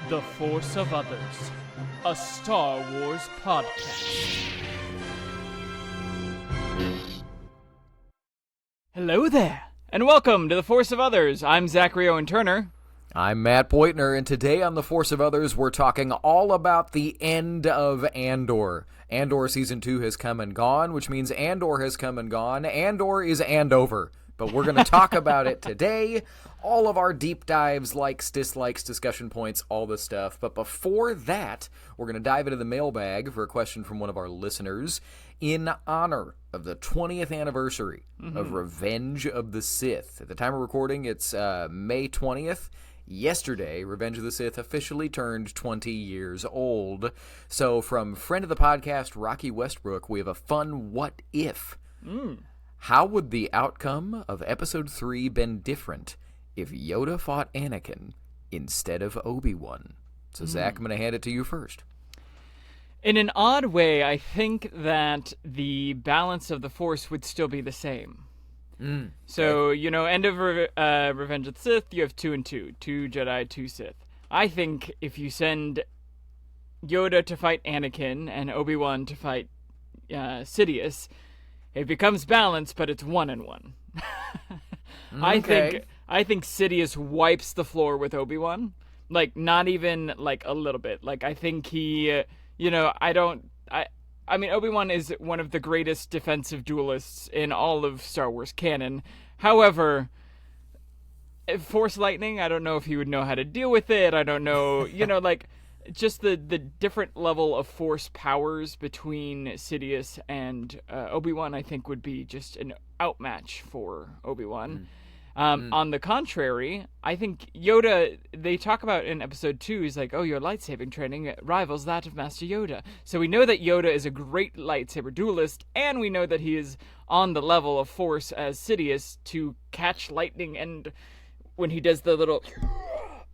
The Force of Others, a Star Wars podcast. Hello there, and welcome to The Force of Others. I'm Zachary Owen Turner. I'm Matt Poitner, and today on The Force of Others, we're talking all about the end of Andor. Andor Season 2 has come and gone, which means Andor has come and gone. Andor is Andover. But we're going to talk about it today. All of our deep dives, likes, dislikes, discussion points, all this stuff. But before that, we're going to dive into the mailbag for a question from one of our listeners in honor of the 20th anniversary of Revenge of the Sith. At the time of recording, it's May 20th. Yesterday, Revenge of the Sith officially turned 20 years old. So from friend of the podcast, Rocky Westbrook, we have a fun what if. How would the outcome of Episode 3 been different if Yoda fought Anakin instead of Obi-Wan? So, Zach, I'm going to hand it to you first. In an odd way, I think that the balance of the Force would still be the same. So, you know, end of Revenge of the Sith, you have 2 and 2. 2 Jedi, 2 Sith. I think if you send Yoda to fight Anakin and Obi-Wan to fight Sidious, it becomes balanced, but it's 1 and 1. I think Sidious wipes the floor with Obi-Wan. Like, not even, like, a little bit. Like, I think he, I mean, Obi-Wan is one of the greatest defensive duelists in all of Star Wars canon. However, Force Lightning, I don't know if he would know how to deal with it. I don't know, just the different level of Force powers between Sidious and Obi-Wan, I think, would be just an outmatch for Obi-Wan. On the contrary, I think Yoda, they talk about in Episode 2, he's like, oh, your lightsaber training rivals that of Master Yoda. So we know that Yoda is a great lightsaber duelist, and we know that he is on the level of Force as Sidious to catch lightning, and when he does the little...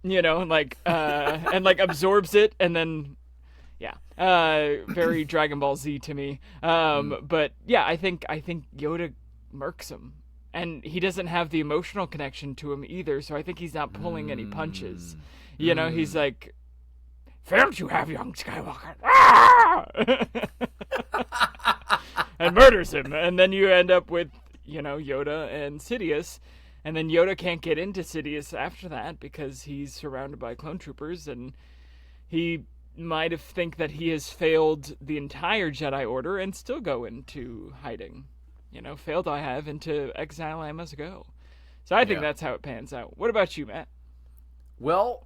and absorbs it, and then, very Dragon Ball Z to me. But yeah, I think Yoda murks him, and he doesn't have the emotional connection to him either. So I think he's not pulling any punches. He's like, "Failed you have, young Skywalker," and murders him, and then you end up with Yoda and Sidious. And then Yoda can't get into Sidious after that because he's surrounded by clone troopers, and he might have think that he has failed the entire Jedi Order and still go into hiding. Failed I have, into exile I must go. So I think that's how it pans out. What about you, Matt? Well,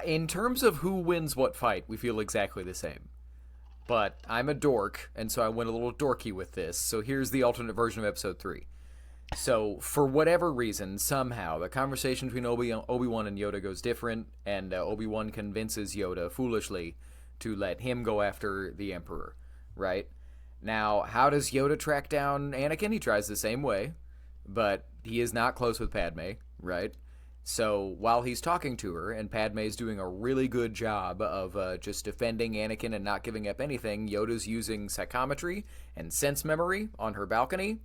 in terms of who wins what fight, we feel exactly the same. But I'm a dork, and so I went a little dorky with this. So here's the alternate version of Episode 3. So, for whatever reason, somehow, the conversation between Obi-Wan and Yoda goes different, and Obi-Wan convinces Yoda, foolishly, to let him go after the Emperor, right? Now, how does Yoda track down Anakin? He tries the same way, but he is not close with Padme, right? So, while he's talking to her, and Padme's doing a really good job of just defending Anakin and not giving up anything, Yoda's using psychometry and sense memory on her balcony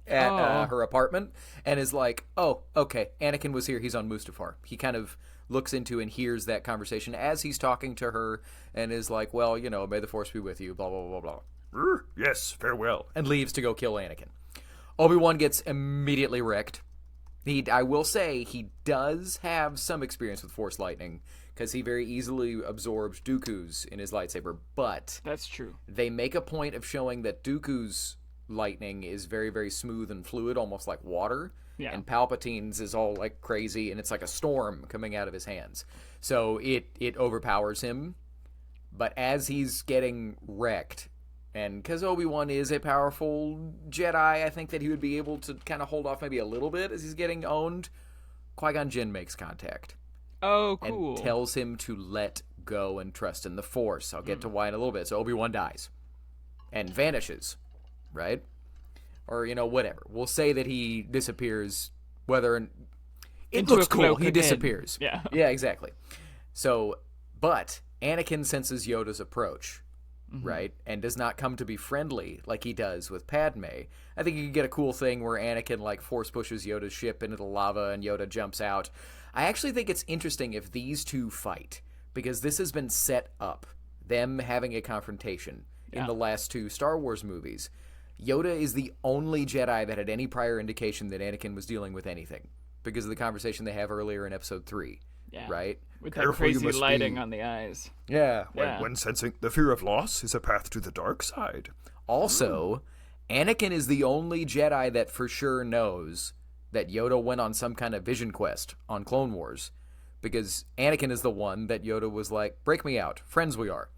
at her apartment, and is like, oh, okay, Anakin was here, he's on Mustafar. He kind of looks into and hears that conversation as he's talking to her, and is like, well, may the Force be with you, blah, blah, blah, blah. Yes, farewell. And leaves to go kill Anakin. Obi-Wan gets immediately wrecked. I will say he does have some experience with Force Lightning, because he very easily absorbs Dooku's in his lightsaber, but... That's true. They make a point of showing that Dooku's lightning is very, very smooth and fluid, almost like water, and Palpatine's is all like crazy, and it's like a storm coming out of his hands. So it overpowers him, but as he's getting wrecked... And because Obi-Wan is a powerful Jedi, I think that he would be able to kind of hold off maybe a little bit as he's getting owned. Qui-Gon Jinn makes contact. Oh, cool. And tells him to let go and trust in the Force. I'll get to why in a little bit. So Obi-Wan dies. And vanishes. Right? Or, whatever. We'll say that he disappears, whether... It looks cool. He disappears. Yeah. Yeah, exactly. So, but Anakin senses Yoda's approach. Right? And does not come to be friendly like he does with Padme. I think you could get a cool thing where Anakin, force pushes Yoda's ship into the lava and Yoda jumps out. I actually think it's interesting if these two fight, because this has been set up, them having a confrontation in the last 2 Star Wars movies. Yoda is the only Jedi that had any prior indication that Anakin was dealing with anything because of the conversation they have earlier in Episode 3, right? With that crazy lighting on the eyes. Yeah. When sensing the fear of loss is a path to the dark side. Also, Anakin is the only Jedi that for sure knows that Yoda went on some kind of vision quest on Clone Wars, because Anakin is the one that Yoda was like, break me out, friends we are.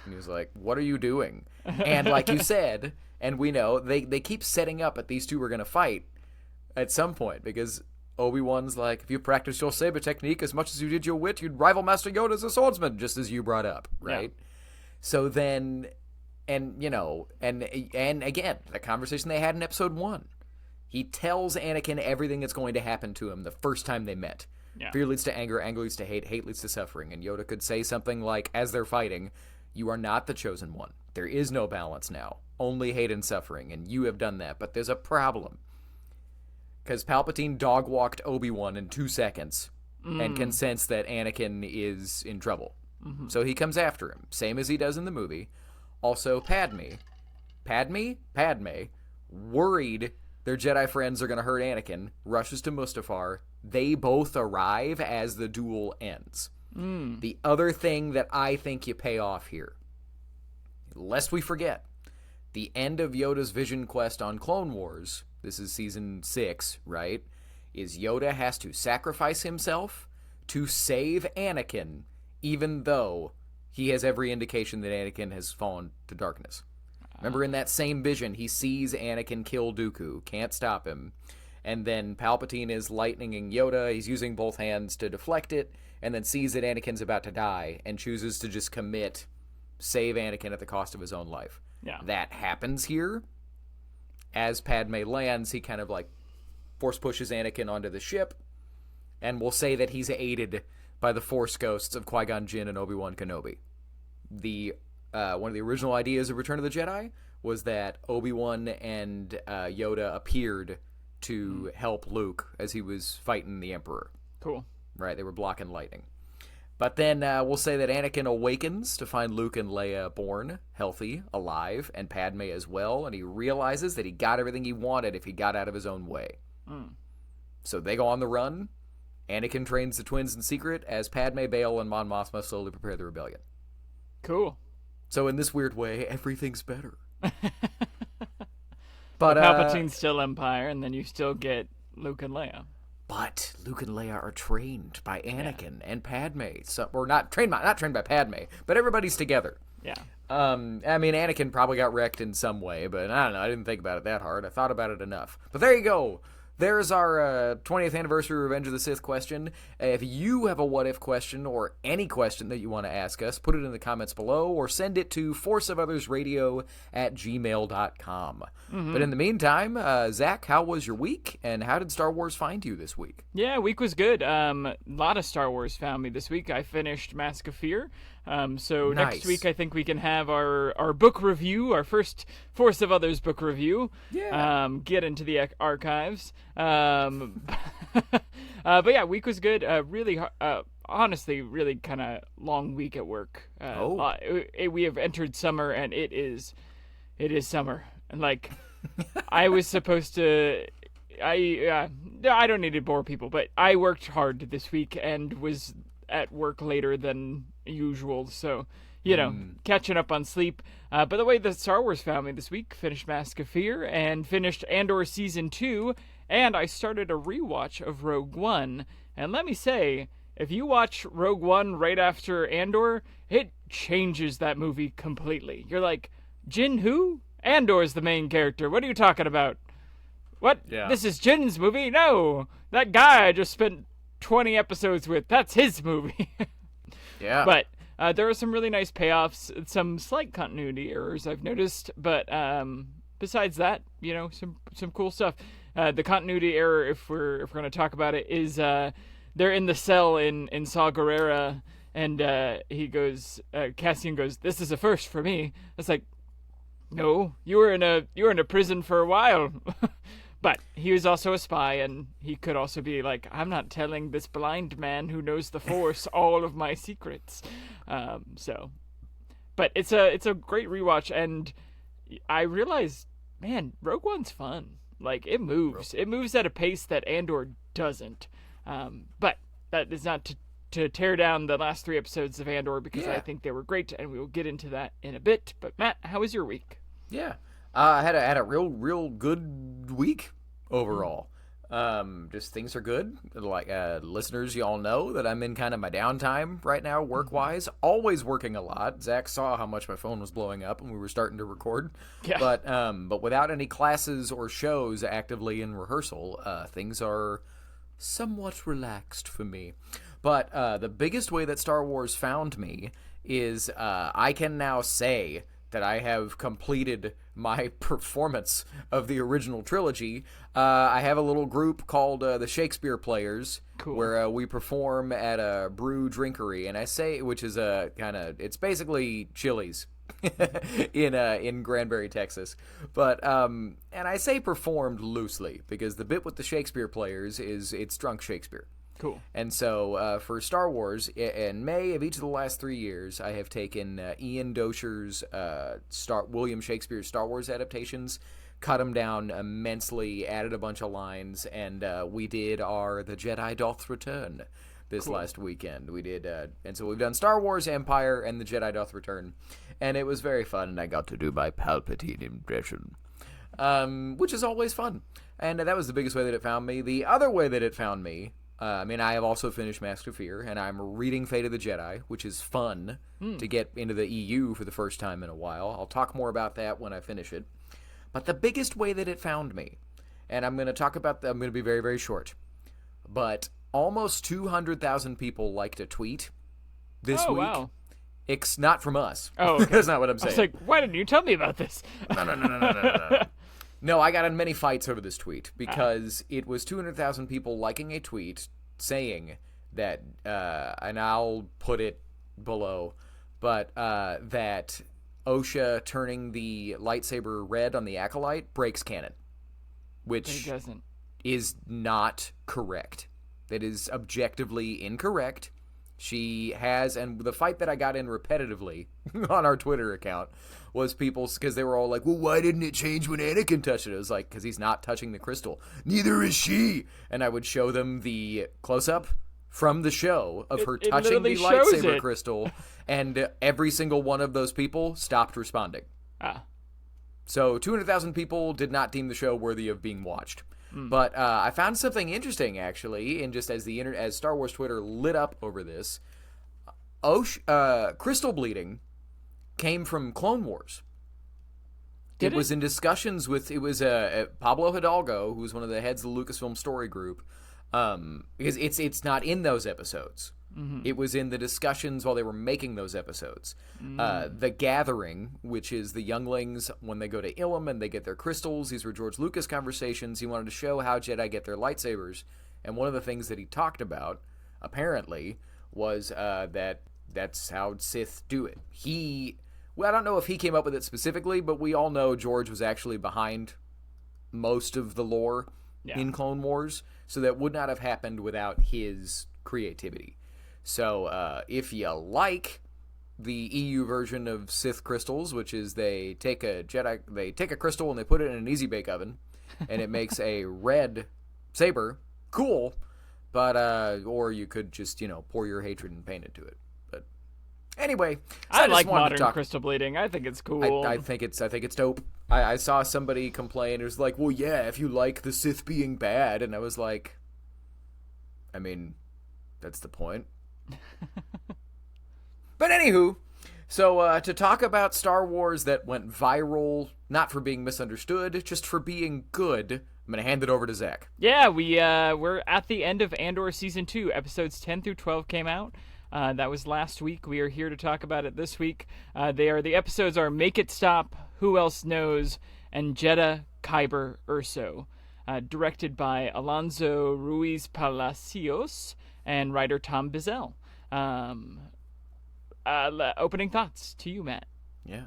And he was like, what are you doing? And like you said, and we know, they keep setting up that these two are going to fight at some point, because Obi-Wan's like, if you practiced your saber technique as much as you did your wit, you'd rival Master Yoda as a swordsman, just as you brought up, right? Yeah. So then, and you know, and again, the conversation they had in Episode 1, he tells Anakin everything that's going to happen to him the first time they met. Yeah. Fear leads to anger, anger leads to hate, hate leads to suffering. And Yoda could say something like, as they're fighting, you are not the chosen one. There is no balance now. Only hate and suffering, and you have done that. But there's a problem. Because Palpatine dog-walked Obi-Wan in 2 seconds and can sense that Anakin is in trouble. Mm-hmm. So he comes after him, same as he does in the movie. Also, Padme, worried their Jedi friends are going to hurt Anakin, rushes to Mustafar. They both arrive as the duel ends. The other thing that I think you pay off here, lest we forget, the end of Yoda's vision quest on Clone Wars, this is season 6, right, is Yoda has to sacrifice himself to save Anakin, even though he has every indication that Anakin has fallen to darkness. Remember, in that same vision, he sees Anakin kill Dooku, can't stop him, and then Palpatine is lightninging Yoda, he's using both hands to deflect it, and then sees that Anakin's about to die, and chooses to just save Anakin at the cost of his own life. Yeah. That happens here. As Padme lands, he kind of like force pushes Anakin onto the ship, and we'll say that he's aided by the Force ghosts of Qui-Gon Jinn and Obi-Wan Kenobi. One of the original ideas of Return of the Jedi was that Obi-Wan and Yoda appeared to help Luke as he was fighting the Emperor. Cool. Right, they were blocking lightning. But then we'll say that Anakin awakens to find Luke and Leia born, healthy, alive, and Padme as well, and he realizes that he got everything he wanted if he got out of his own way. So they go on the run. Anakin trains the twins in secret as Padme, Bail, and Mon Mothma slowly prepare the rebellion. Cool. So in this weird way, everything's better. But Palpatine's still Empire, and then you still get Luke and Leia. But Luke and Leia are trained by Anakin and Padme. Or not trained by Padme, but everybody's together. Yeah. I mean, Anakin probably got wrecked in some way, but I don't know. I didn't think about it that hard. I thought about it enough. But there you go. There's our 20th anniversary Revenge of the Sith question. If you have a what-if question or any question that you want to ask us, put it in the comments below or send it to forceofothersradio@gmail.com. But in the meantime, Zach, how was your week, and how did Star Wars find you this week? Yeah, week was good. A lot of Star Wars found me this week. I finished Mask of Fear. So Nice. Next week I think we can have our book review, our first Force of Others book review. Yeah. Get into the archives. But yeah, week was good. Really, honestly, really kind of long week at work. We have entered summer, and it is summer. And like, I was supposed to. I don't need to bore people, but I worked hard this week and was at work later than usual, so catching up on sleep. But the way the Star Wars found me this week, finished Mask of Fear and finished Andor Season 2, and I started a rewatch of Rogue One. And let me say, if you watch Rogue One right after Andor, it changes that movie completely. You're like, Jin who? Andor's the main character. What are you talking about? What? Yeah. This is Jin's movie? No! That guy I just spent 20 episodes with, that's his movie. Yeah. But there are some really nice payoffs, some slight continuity errors I've noticed, but besides that, some cool stuff. The continuity error, if we're going to talk about it, is they're in the cell in Saw Gerrera, and Cassian goes, "This is a first for me." It's like, no, you were in a prison for a while. But he was also a spy, and he could also be like, I'm not telling this blind man who knows the Force all of my secrets. But it's a great rewatch, and I realized, man, Rogue One's fun. Like, it moves. It moves at a pace that Andor doesn't. But that is not to tear down the last 3 episodes of Andor, because I think they were great, and we will get into that in a bit. But Matt, how was your week? Yeah, I had a real good week overall. Just things are good. Like listeners, y'all know that I'm in kind of my downtime right now, work wise. Always working a lot. Zach saw how much my phone was blowing up when we were starting to record. Yeah. But without any classes or shows actively in rehearsal, things are somewhat relaxed for me. But the biggest way that Star Wars found me is I can now say that I have completed my performance of the original trilogy. I have a little group called the Shakespeare Players, where we perform at a brew drinkery, and I say, which is a it's basically Chili's in Granbury, Texas. But and I say performed loosely because the bit with the Shakespeare Players is it's drunk Shakespeare. Cool. And so for Star Wars, in May of each of the last 3 years, I have taken Ian Docher's William Shakespeare's Star Wars adaptations, cut them down immensely, added a bunch of lines, and we did The Jedi Doth Return this last weekend. We did, and so we've done Star Wars, Empire, and The Jedi Doth Return, and it was very fun, and I got to do my Palpatine impression, which is always fun. And that was the biggest way that it found me. The other way that it found me, I have also finished Mask of Fear, and I'm reading Fate of the Jedi, which is fun to get into the EU for the first time in a while. I'll talk more about that when I finish it. But the biggest way that it found me, and I'm going to be very, very short, but almost 200,000 people liked a tweet this week. Wow. It's not from us. Oh, okay. That's not what I'm saying. I was like, why didn't you tell me about this? No. No, I got in many fights over this tweet because it was 200,000 people liking a tweet saying that, and I'll put it below, but that OSHA turning the lightsaber red on the Acolyte breaks canon, which It doesn't. is not correct. That is objectively incorrect. She has, and the fight that I got in repetitively on our Twitter account was people, because they were all like, well, why didn't it change when Anakin touched it? I was like, because he's not touching the crystal. Neither is she. And I would show them the close-up from the show of her touching the lightsaber crystal, and every single one of those people stopped responding. So 200,000 people did not deem the show worthy of being watched. But I found something interesting, actually, and just as as Star Wars Twitter lit up over this, crystal bleeding came from Clone Wars. It was in discussions with Pablo Hidalgo, who was one of the heads of the Lucasfilm Story Group, because it's not in those episodes. It was in the discussions while they were making those episodes. The Gathering, which is the younglings when they go to Ilum and they get their crystals. These were George Lucas conversations. He wanted to show how Jedi get their lightsabers. And one of the things that he talked about, apparently, was that that's how Sith do it. I don't know if he came up with it specifically, but we all know George was actually behind most of the lore in Clone Wars. So that would not have happened without his creativity. So if you like the EU version of Sith crystals, which is they take a crystal and they put it in an easy bake oven, and it makes a red saber. Cool, but or you could just pour your hatred and pain into it. But anyway, so I like modern crystal bleeding. I think it's cool. I think it's dope. I saw somebody complain. It was like, well, yeah, if you like the Sith being bad, and I was like, I mean, that's the point. But anywho, so to talk about Star Wars that went viral, not for being misunderstood, just for being good, I'm going to hand it over to Zach. Yeah, we're at the end of Andor Season 2. Episodes 10 through 12 came out. That was last week. We are here to talk about it this week. The episodes are Make It Stop, Who Else Knows, and Jedha Kyber Urso. Directed by Alonso Ruiz Palacios and writer Tom Bizel. Opening thoughts to you, Matt. Yeah.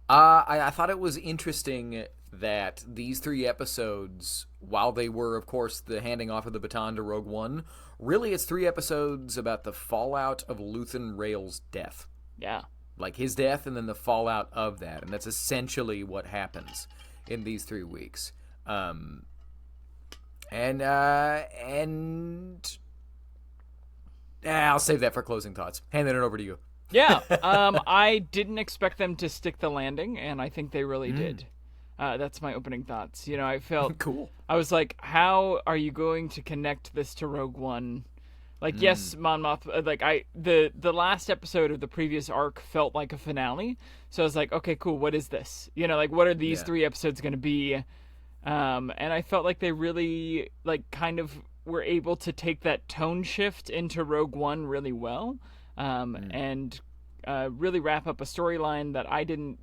I thought it was interesting that these 3 episodes, while they were, of course, the handing off of the baton to Rogue One, really it's 3 episodes about the fallout of Luthen Rael's death. Yeah. Like his death and then the fallout of that. And that's essentially what happens in these 3 weeks. And I'll save that for closing thoughts. Handing it over to you. Yeah. I didn't expect them to stick the landing, and I think they really did. That's my opening thoughts. You know, I felt Cool. I was like, how are you going to connect this to Rogue One? Like, yes, Mon Mothma, like the last episode of the previous arc felt like a finale. So I was like, okay, cool. What is this? You know, like, what are these 3 episodes going to be? And I felt like they really, like, kind of were able to take that tone shift into Rogue One really well. And really wrap up a storyline that I didn't,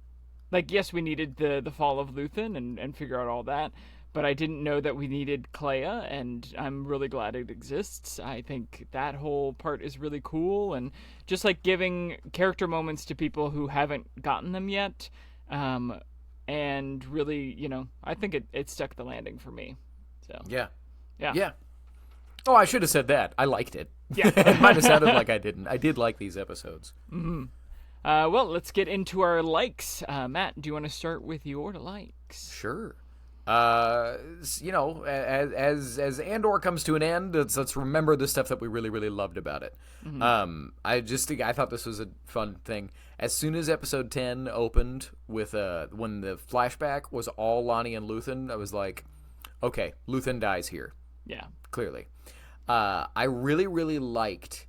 like, yes, we needed the fall of Luthen and figure out all that, but I didn't know that we needed Clea, and I'm really glad it exists. I think that whole part is really cool, and just, like, giving character moments to people who haven't gotten them yet, and really, you know, I think it stuck the landing for me. So Yeah. Yeah. Oh, I should have said that. I liked it. Yeah. It might have sounded like I didn't. I did like these episodes. Well, let's get into our likes. Matt, do you want to start with your likes? Sure. You know, as Andor comes to an end, let's remember the stuff that we really, really loved about it. I thought this was a fun thing. As soon as episode 10 opened with when the flashback was all Lonnie and Luthen, I was like, okay, Luthen dies here. Yeah. Clearly. I really, really liked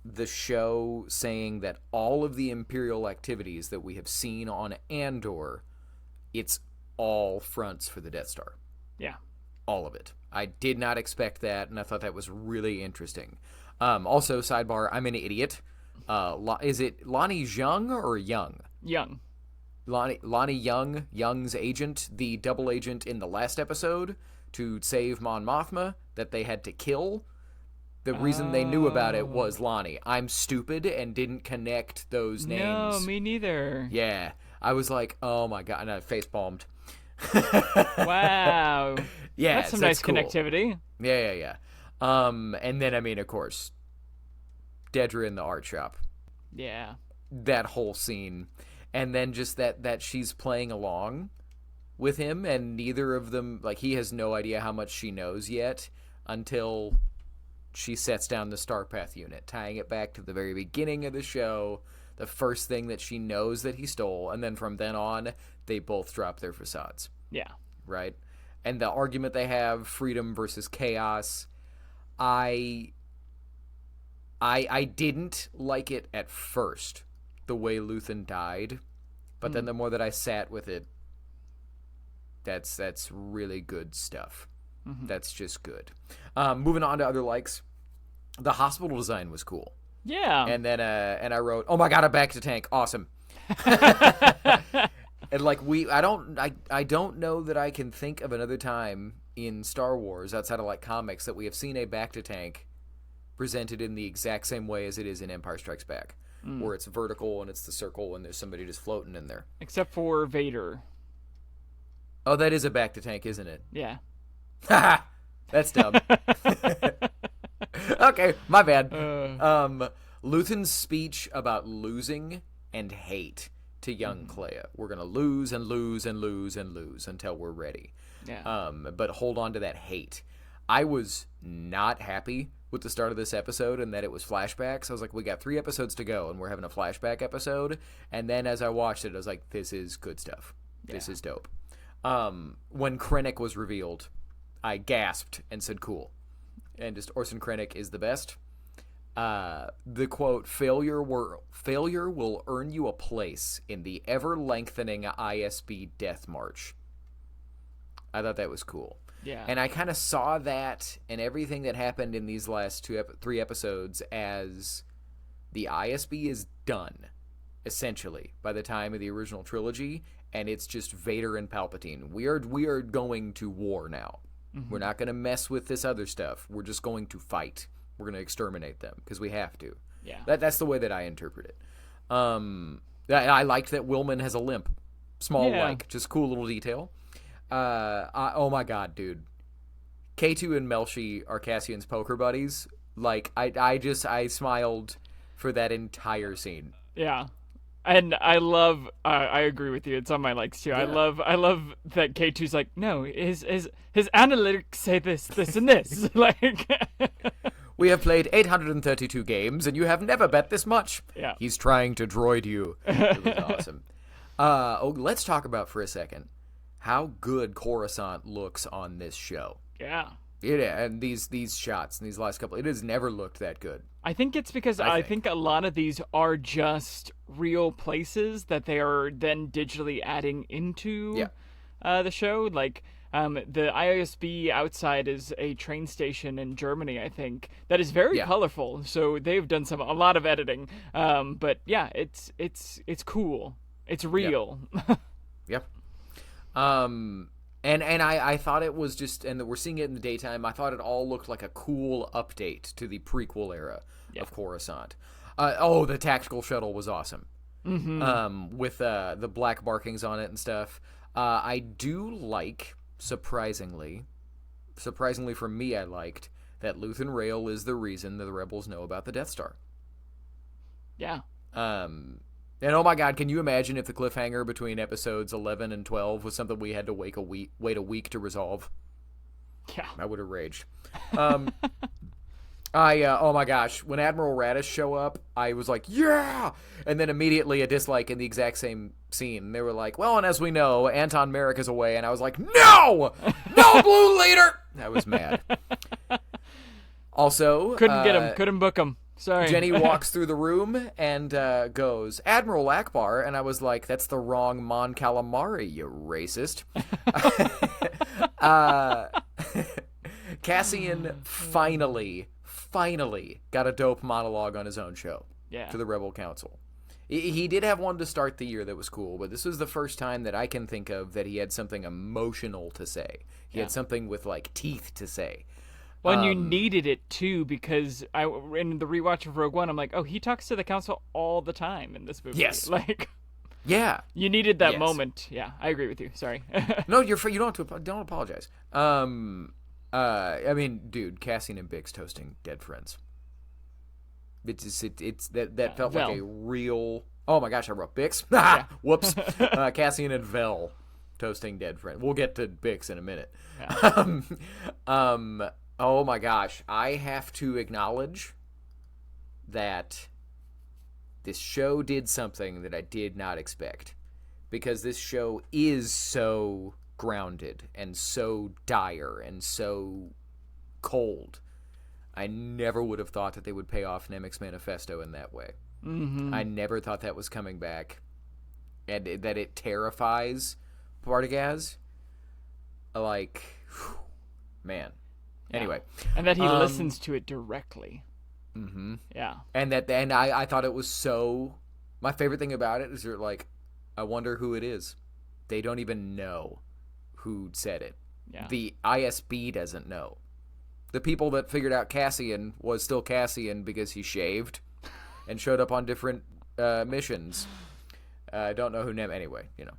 the show saying that all of the Imperial activities that we have seen on Andor, it's all fronts for the Death Star. Yeah. All of it. I did not expect that, and I thought that was really interesting. Also, sidebar, I'm an idiot. Is it Lonnie Young or Young? Young. Lonnie Young, Young's agent, the double agent in the last episode to save Mon Mothma that they had to kill. The reason they knew about it was Lonnie. I'm stupid and didn't connect those names. No, me neither. Yeah. I was like, oh my God. And I face palmed. Wow. Yeah. That's some nice cool. Connectivity. Yeah. And then, I mean, of course, Dedra in the art shop. Yeah. That whole scene. And then just that she's playing along with him, and neither of them, like, he has no idea how much she knows yet until she sets down the Starpath unit, tying it back to the very beginning of the show, the first thing that she knows that he stole, and then from then on, they both drop their facades. Yeah. Right? And the argument they have, freedom versus chaos, I didn't like it at first, the way Luthen died, but then the more that I sat with it, that's really good stuff. That's just good. Moving on to other likes, the hospital design was cool. Yeah. And then and I wrote, oh my God, a back to tank, awesome. And like I don't know that I can think of another time in Star Wars outside of like comics that we have seen a back to tank presented in the exact same way as it is in Empire Strikes Back, where it's vertical and it's the circle and there's somebody just floating in there. Except for Vader. Oh, that is a back to tank, isn't it? Yeah. That's dumb. Okay, my bad. Luthen's speech about losing and hate to young Clea. We're gonna lose and lose and lose and lose until we're ready. Yeah. But hold on to that hate. I was not happy with the start of this episode and that it was flashbacks. I was like, we got 3 episodes to go and we're having a flashback episode. And then as I watched it, I was like, this is good stuff. This is dope. When Krennic was revealed, I gasped and said, cool. And just Orson Krennic is the best. The quote, failure will earn you a place in the ever-lengthening ISB death march. I thought that was cool. Yeah. And I kind of saw that and everything that happened in these last 3 episodes as the ISB is done, essentially, by the time of the original trilogy, and it's just Vader and Palpatine. We are going to war now. We're not going to mess with this other stuff. We're just going to fight. We're going to exterminate them because we have to. Yeah. That's the way that I interpret it. I liked that Willman has a limp. Small, just cool little detail. Oh my god, dude. K2 and Melshi are Cassian's poker buddies. Like, I smiled for that entire scene. Yeah. And I agree with you. It's on my likes too. I love that K2's like, no, his analytics say this, and this. Like, We have played 832 games, and you have never bet this much. Yeah. He's trying to droid you. It was awesome. Let's talk about for a second how good Coruscant looks on this show. yeah. Yeah, and these shots and these last couple, it has never looked that good. I think it's because I think a lot of these are just real places that they are then digitally adding into the show. Like, the ISB outside is a train station in Germany, I think, that is very colorful. So they've done a lot of editing. But yeah, it's cool. It's real. Yep. And I thought it was just, and we're seeing it in the daytime, I thought it all looked like a cool update to the prequel era of Coruscant. The tactical shuttle was awesome. Mm-hmm. With the black markings on it and stuff. I do like, surprisingly for me, I liked that Luthen Rail is the reason that the Rebels know about the Death Star. Yeah. And oh my god, can you imagine if the cliffhanger between episodes 11 and 12 was something we had to wait a week to resolve? Yeah. I would have raged. Oh my gosh, when Admiral Radish show up, I was like, yeah! And then immediately a dislike in the exact same scene. They were like, well, and as we know, Anton Merrick is away. And I was like, no! No, Blue Leader! I was mad. Also, couldn't get him, couldn't book him. Sorry. Jenny walks through the room and goes, Admiral Akbar. And I was like, that's the wrong Mon Calamari, you racist. Cassian finally got a dope monologue on his own show to the Rebel Council. He did have one to start the year that was cool, but this was the first time that I can think of that he had something emotional to say. He had something with, like, teeth to say. Well, and you needed it, too, because in the rewatch of Rogue One, I'm like, oh, he talks to the Council all the time in this movie. Yes. Like, yeah. You needed that moment. Yeah, I agree with you. Sorry. No, you're free. You don't apologize. I mean, dude, Cassian and Bix toasting dead friends. It's that felt like a real. Oh my gosh, I wrote Bix. Whoops. Cassian and Vel toasting dead friends. We'll get to Bix in a minute. Yeah. Oh my gosh, I have to acknowledge that this show did something that I did not expect, because this show is so grounded and so dire and so cold. I never would have thought that they would pay off Nemec's Manifesto in that way. Mm-hmm. I never thought that was coming back, and that it terrifies Partagaz. Like, whew, man. Yeah. Anyway, and that he listens to it directly. Mm-hmm. Yeah, and I thought it was so. My favorite thing about it is you're like, I wonder who it is. They don't even know who said it. Yeah. The ISB doesn't know. The people that figured out Cassian was still Cassian because he shaved and showed up on different missions. I don't know who anyway, you know.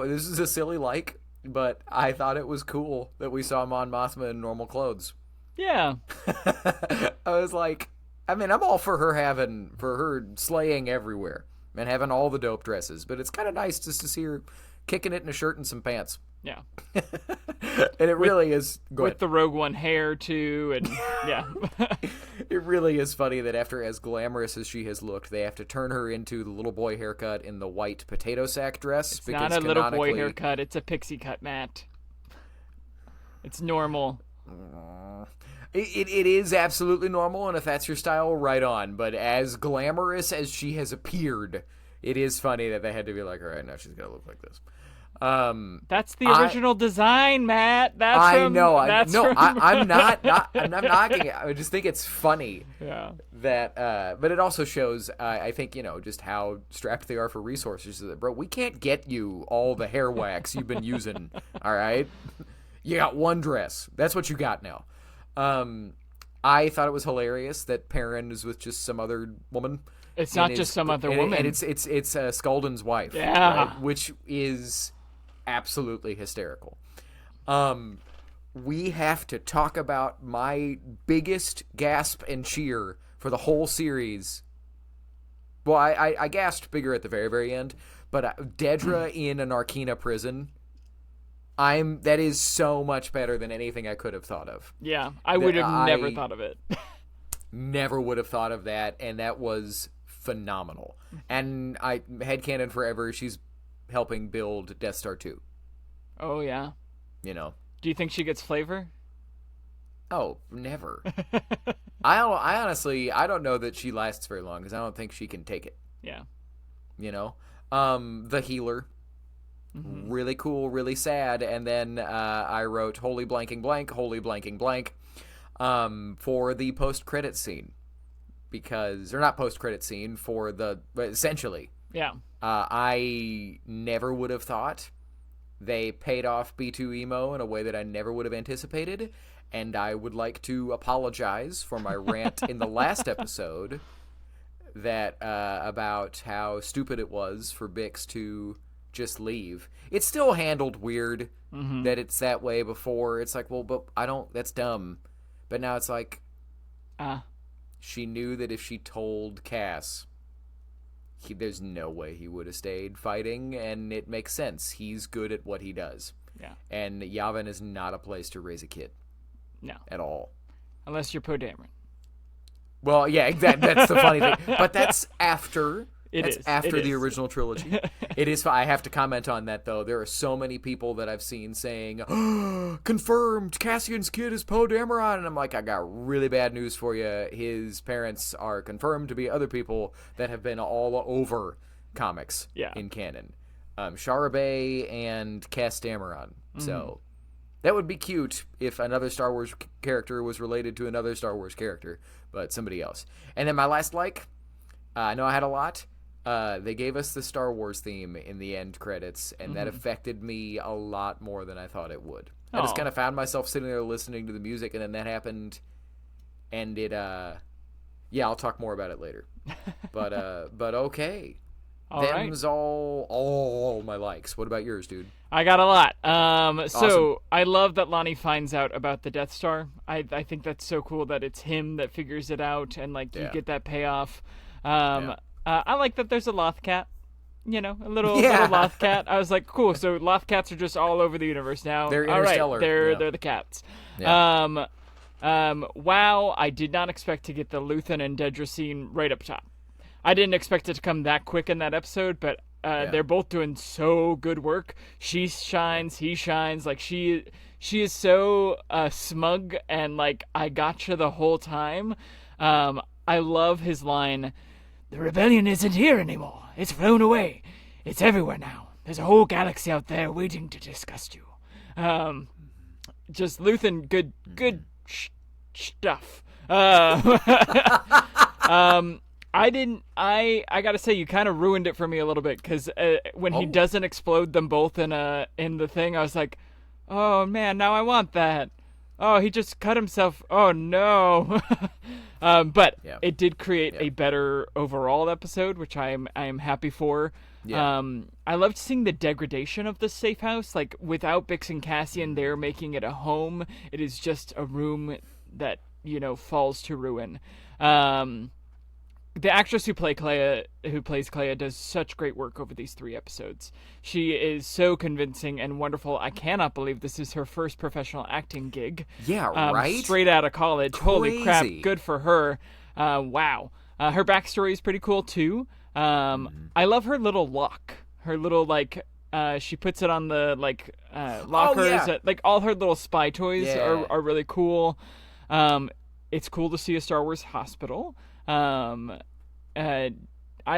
This is a silly like, but I thought it was cool that we saw Mon Mothma in normal clothes. Yeah. I was like, I mean, I'm all for her slaying everywhere and having all the dope dresses, but it's kind of nice just to see her kicking it in a shirt and some pants. Yeah. And it really is good. With the Rogue One hair, too, and yeah. It really is funny that after as glamorous as she has looked, they have to turn her into the little boy haircut in the white potato sack dress. It's not a little boy haircut, it's a pixie cut, Matt. It's normal. It is absolutely normal, and if that's your style, right on. But as glamorous as she has appeared, it is funny that they had to be like, all right, now she's going to look like this. That's the original design, Matt. I'm not knocking it. I just think it's funny. Yeah. That, but it also shows, I think, just how strapped they are for resources. Bro, we can't get you all the hair wax you've been using. All right, you got one dress. That's what you got now. I thought it was hilarious that Perrin is with just some other woman. It's not just some other woman, and it's Skulden's wife. Yeah, right? Which is absolutely hysterical. We have to talk about my biggest gasp and cheer for the whole series. Well, I gasped bigger at the very, very end, but Dedra in an Narkina prison, that is so much better than anything I could have thought of. Yeah, I would have never thought of it. Never would have thought of that, and that was phenomenal. And I headcanon forever, she's helping build Death Star 2. Oh, yeah. You know. Do you think she gets flavor? Oh, never. I honestly, I don't know that she lasts very long, because I don't think she can take it. Yeah. You know? The Healer. Mm-hmm. Really cool, really sad. And then I wrote holy blanking blank, holy blanking blank for the post-credit scene. Because, or not post-credit scene, for the, essentially. Yeah. I never would have thought they paid off B2 Emo in a way that I never would have anticipated. And I would like to apologize for my rant in the last episode that about how stupid it was for Bix to just leave. It's still handled weird that it's that way before. It's like, well, but I don't, that's dumb. But now it's like, she knew that if she told Cass, there's no way he would have stayed fighting, and it makes sense. He's good at what he does. Yeah. And Yavin is not a place to raise a kid. No. At all. Unless you're Poe Dameron. Well, yeah, exactly. That's the funny thing. But that's after. It After the is. original trilogy. It is. I have to comment on that, though. There are so many people that I've seen saying, oh, confirmed, Cassian's kid is Poe Dameron. And I'm like, I got really bad news for you. His parents are confirmed to be other people that have been all over comics in canon. Shara and Cass Dameron. So that would be cute if another Star Wars character was related to another Star Wars character, but somebody else. And then my last I know I had a lot. They gave us the Star Wars theme in the end credits, and that affected me a lot more than I thought it would. I just kind of found myself sitting there listening to the music, and then that happened, and it, I'll talk more about it later. But okay. Them's all my likes. What about yours, dude? I got a lot. So Awesome. I love that Lonnie finds out about the Death Star. I think that's so cool that it's him that figures it out, and like you get that payoff. I like that there's a Loth cat. You know, a little Loth cat. I was like, cool. So Loth cats are just all over the universe now. They're all interstellar. Right, they're the cats. Yeah. Wow, I did not expect to get the Luthen and Dedra scene right up top. I didn't expect it to come that quick in that episode, but they're both doing so good work. She shines, he shines. Like she is so smug and like I gotcha the whole time. I love his line, "The rebellion isn't here anymore. It's flown away. It's everywhere now. There's a whole galaxy out there waiting to disgust you." Just Luthen, good stuff. I gotta say, you kind of ruined it for me a little bit, because when he doesn't explode them both in the thing, I was like, oh man, now I want that. Oh, he just cut himself. Oh no. But it did create a better overall episode, which I am happy for. Yeah. I loved seeing the degradation of the safe house. Like, without Bix and Cassian there making it a home, it is just a room that, falls to ruin. The actress who plays Clea does such great work over these 3 episodes. She is so convincing and wonderful. I cannot believe this is her first professional acting gig. Yeah, right? Straight out of college. Crazy. Holy crap, good for her. Wow. Her backstory is pretty cool, too. I love her little lock. Her little, she puts it on the, lockers. Oh, yeah. All her little spy toys are really cool. It's cool to see a Star Wars hospital. I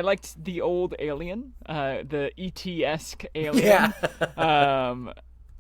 liked the old alien, the ET-esque alien. Yeah.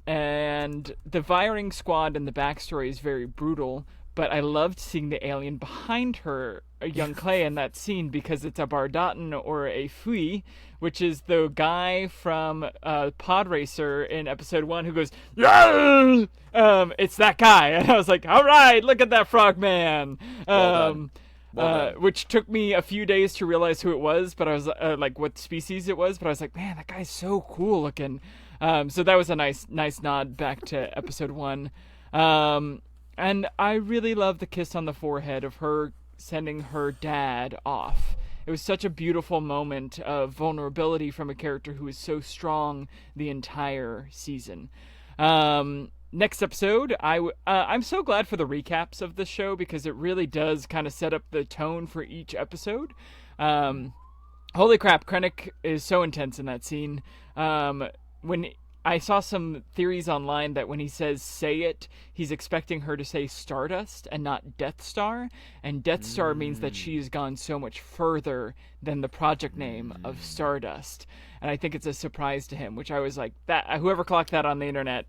And the firing squad and the backstory is very brutal, but I loved seeing the alien behind her, a young Clea, in that scene, because it's a Bardotan or a Fui, which is the guy from Pod Racer in episode 1 who goes, yeah! It's that guy. And I was like, all right, look at that frogman. Well done. Which took me a few days to realize who it was, but I was what species it was, but I was like, man, that guy's so cool looking. So that was a nice nod back to episode 1. And I really love the kiss on the forehead of her sending her dad off. It was such a beautiful moment of vulnerability from a character who is so strong the entire season. Next episode, I'm so glad for the recaps of the show because it really does kind of set up the tone for each episode. Holy crap, Krennic is so intense in that scene. When I saw some theories online that when he says "say it," he's expecting her to say Stardust and not Death Star, and Death Star means that she has gone so much further than the project name of Stardust, and I think it's a surprise to him. Which I was like, that whoever clocked that on the internet,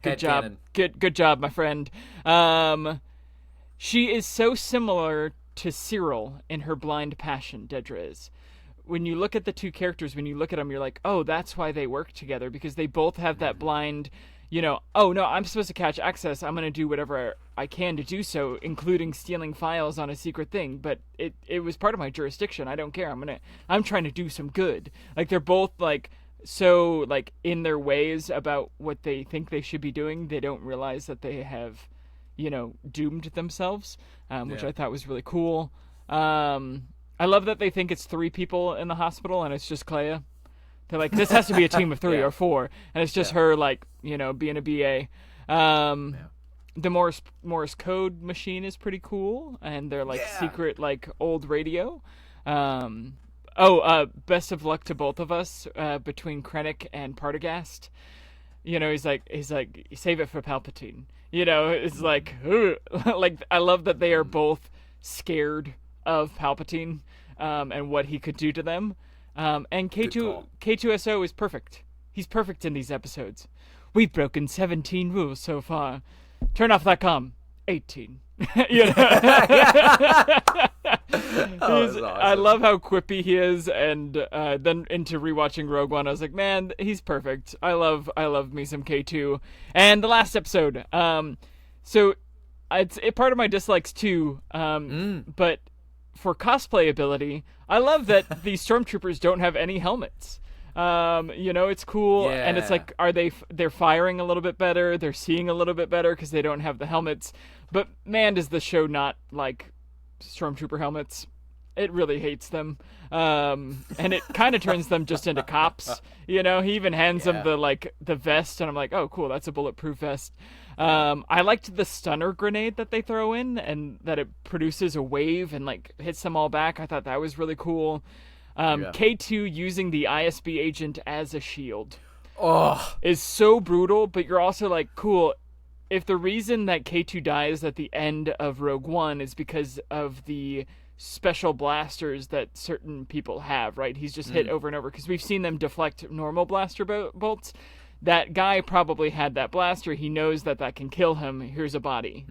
good job, good job, my friend. She is so similar to Cyril in her blind passion. Dedra is. When you look at the two characters, when you look at them, you're like, oh, that's why they work together, because they both have that blind, oh, no, I'm supposed to catch access. I'm going to do whatever I can to do so, including stealing files on a secret thing. But it was part of my jurisdiction. I don't care. I'm trying to do some good. Like, they're both, like, so, like, in their ways about what they think they should be doing. They don't realize that they have, doomed themselves, which I thought was really cool. I love that they think it's 3 people in the hospital and it's just Clea. They're like, this has to be a team of 3 or 4, and it's just her, like, being a BA. The Morse code machine is pretty cool, and they're like secret, like, old radio. Best of luck to both of us between Krennic and Partagast. He's like, save it for Palpatine. It's like, like, I love that they are both scared of Palpatine and what he could do to them. And K2SO is perfect. He's perfect in these episodes. We've broken 17 rules so far. Turn off that comm. 18. Awesome. I love how quippy he is, and then into rewatching Rogue One, I was like, man, he's perfect. I love me some K2. And the last episode, so it's part of my dislikes too, but for cosplay ability, I love that these stormtroopers don't have any helmets. It's cool, and it's like, they're firing a little bit better, they're seeing a little bit better because they don't have the helmets. But man, does the show not like stormtrooper helmets. It really hates them, and it kind of turns them just into cops. He even hands them the vest, and I'm like, oh, cool, that's a bulletproof vest. I liked the stunner grenade that they throw in, and that it produces a wave and like hits them all back. I thought that was really cool. K2 using the ISB agent as a shield is so brutal, but you're also like, cool. If the reason that K2 dies at the end of Rogue One is because of the special blasters that certain people have, right? He's just hit over and over, because we've seen them deflect normal blaster bolts. That guy probably had that blaster. He knows that can kill him. Here's a body,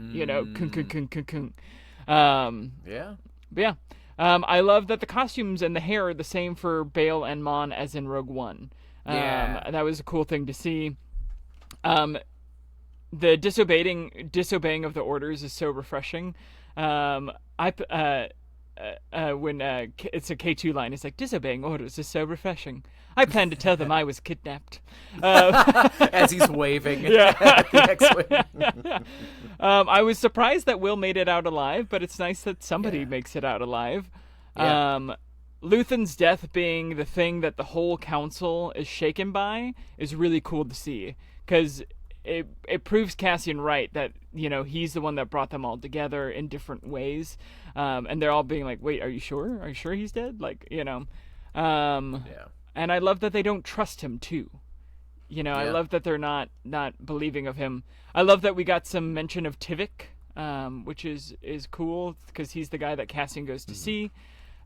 I love that the costumes and the hair are the same for Bail and Mon as in Rogue One. That was a cool thing to see. The disobeying of the orders is so refreshing. When it's a K2 line, it's like, disobeying orders is so refreshing. I plan to tell them I was kidnapped. As he's waving at the X-Wing. I was surprised that Will made it out alive, but it's nice that somebody makes it out alive. Luthen's death being the thing that the whole council is shaken by is really cool to see, because it proves Cassian right that, he's the one that brought them all together in different ways. And they're all being like, wait, are you sure? Are you sure he's dead? Like, And I love that they don't trust him too. I love that they're not believing of him. I love that we got some mention of Tivik, which is cool, because he's the guy that Cassian goes to see.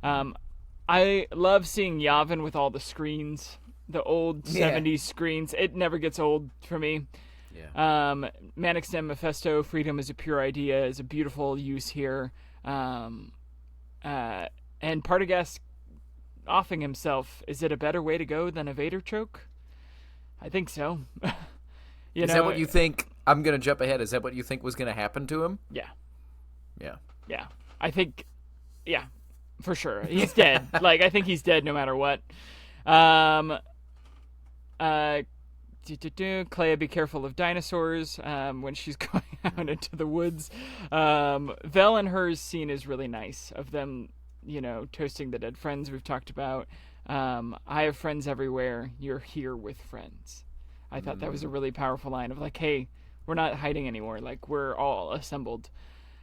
I love seeing Yavin with all the screens, the old 70s screens. It never gets old for me. Manix Mephisto, freedom is a pure idea, is a beautiful use here. And Partagast offing himself, is it a better way to go than a Vader choke? I think so. Is that what you think? I'm going to jump ahead. Is that what you think was going to happen to him? Yeah. Yeah. I think, for sure. He's dead. I think he's dead no matter what. Clea, be careful of dinosaurs when she's going out into the woods. Vel and hers scene is really nice, of them, toasting the dead friends we've talked about. I have friends everywhere. You're here with friends. I thought that was a really powerful line of like, hey, we're not hiding anymore. Like, we're all assembled.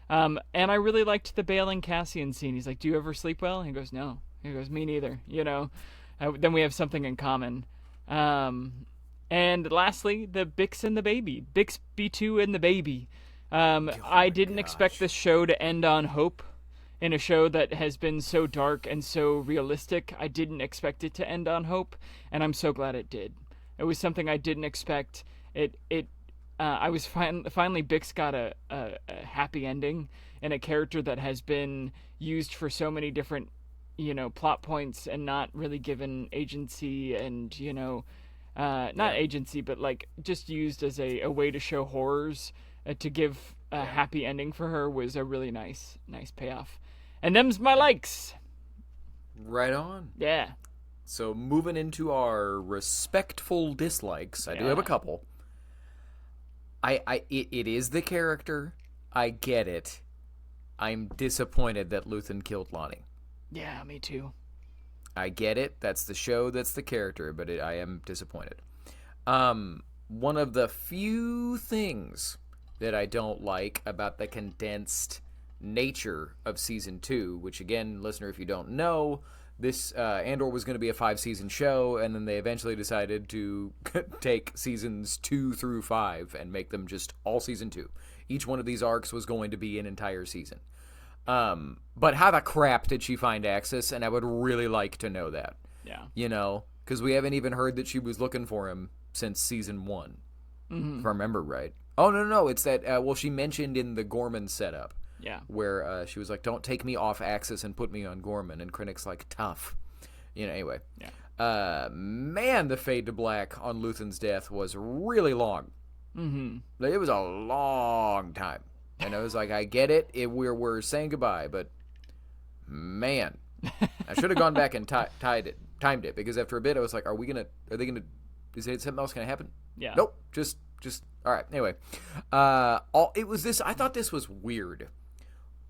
And I really liked the Bale and Cassian scene. He's like, do you ever sleep well? And he goes, no. He goes, me neither. Then we have something in common. And lastly, the Bix and the baby. Bix B2 and the baby. I didn't expect this show to end on hope. In a show that has been so dark and so realistic, I didn't expect it to end on hope, and I'm so glad it did. It was something I didn't expect. I was finally Bix got a happy ending, and a character that has been used for so many different, plot points and not really given agency, and not agency, but like just used as a way to show horrors. To give a happy ending for her was a really nice payoff. And them's my likes. Right on. Yeah. So moving into our respectful dislikes, I do have a couple. It is the character. I get it. I'm disappointed that Luthen killed Lonnie. Yeah, me too. I get it. That's the show. That's the character. But I am disappointed. One of the few things that I don't like about the condensed nature of season 2, which again, listener, if you don't know, this Andor was going to be a 5-season show, and then they eventually decided to take seasons 2 through 5 and make them just all season 2. Each one of these arcs was going to be an entire season. But how the crap did she find access? And I would really like to know that. Yeah. Because we haven't even heard that she was looking for him since season 1, if I remember right. Oh, no, it's that, she mentioned in the Gorman setup. Yeah. Where she was like, don't take me off Axis and put me on Gorman. And Krennic's like, tough. Anyway. Yeah. Man, the fade to black on Luthen's death was really long. Mm-hmm. It was a long time. And I was like, I get it. We're saying goodbye. But, man. I should have gone back and timed it. Because after a bit, I was like, is something else going to happen? Yeah. Nope. Just all right. Anyway, I thought this was weird.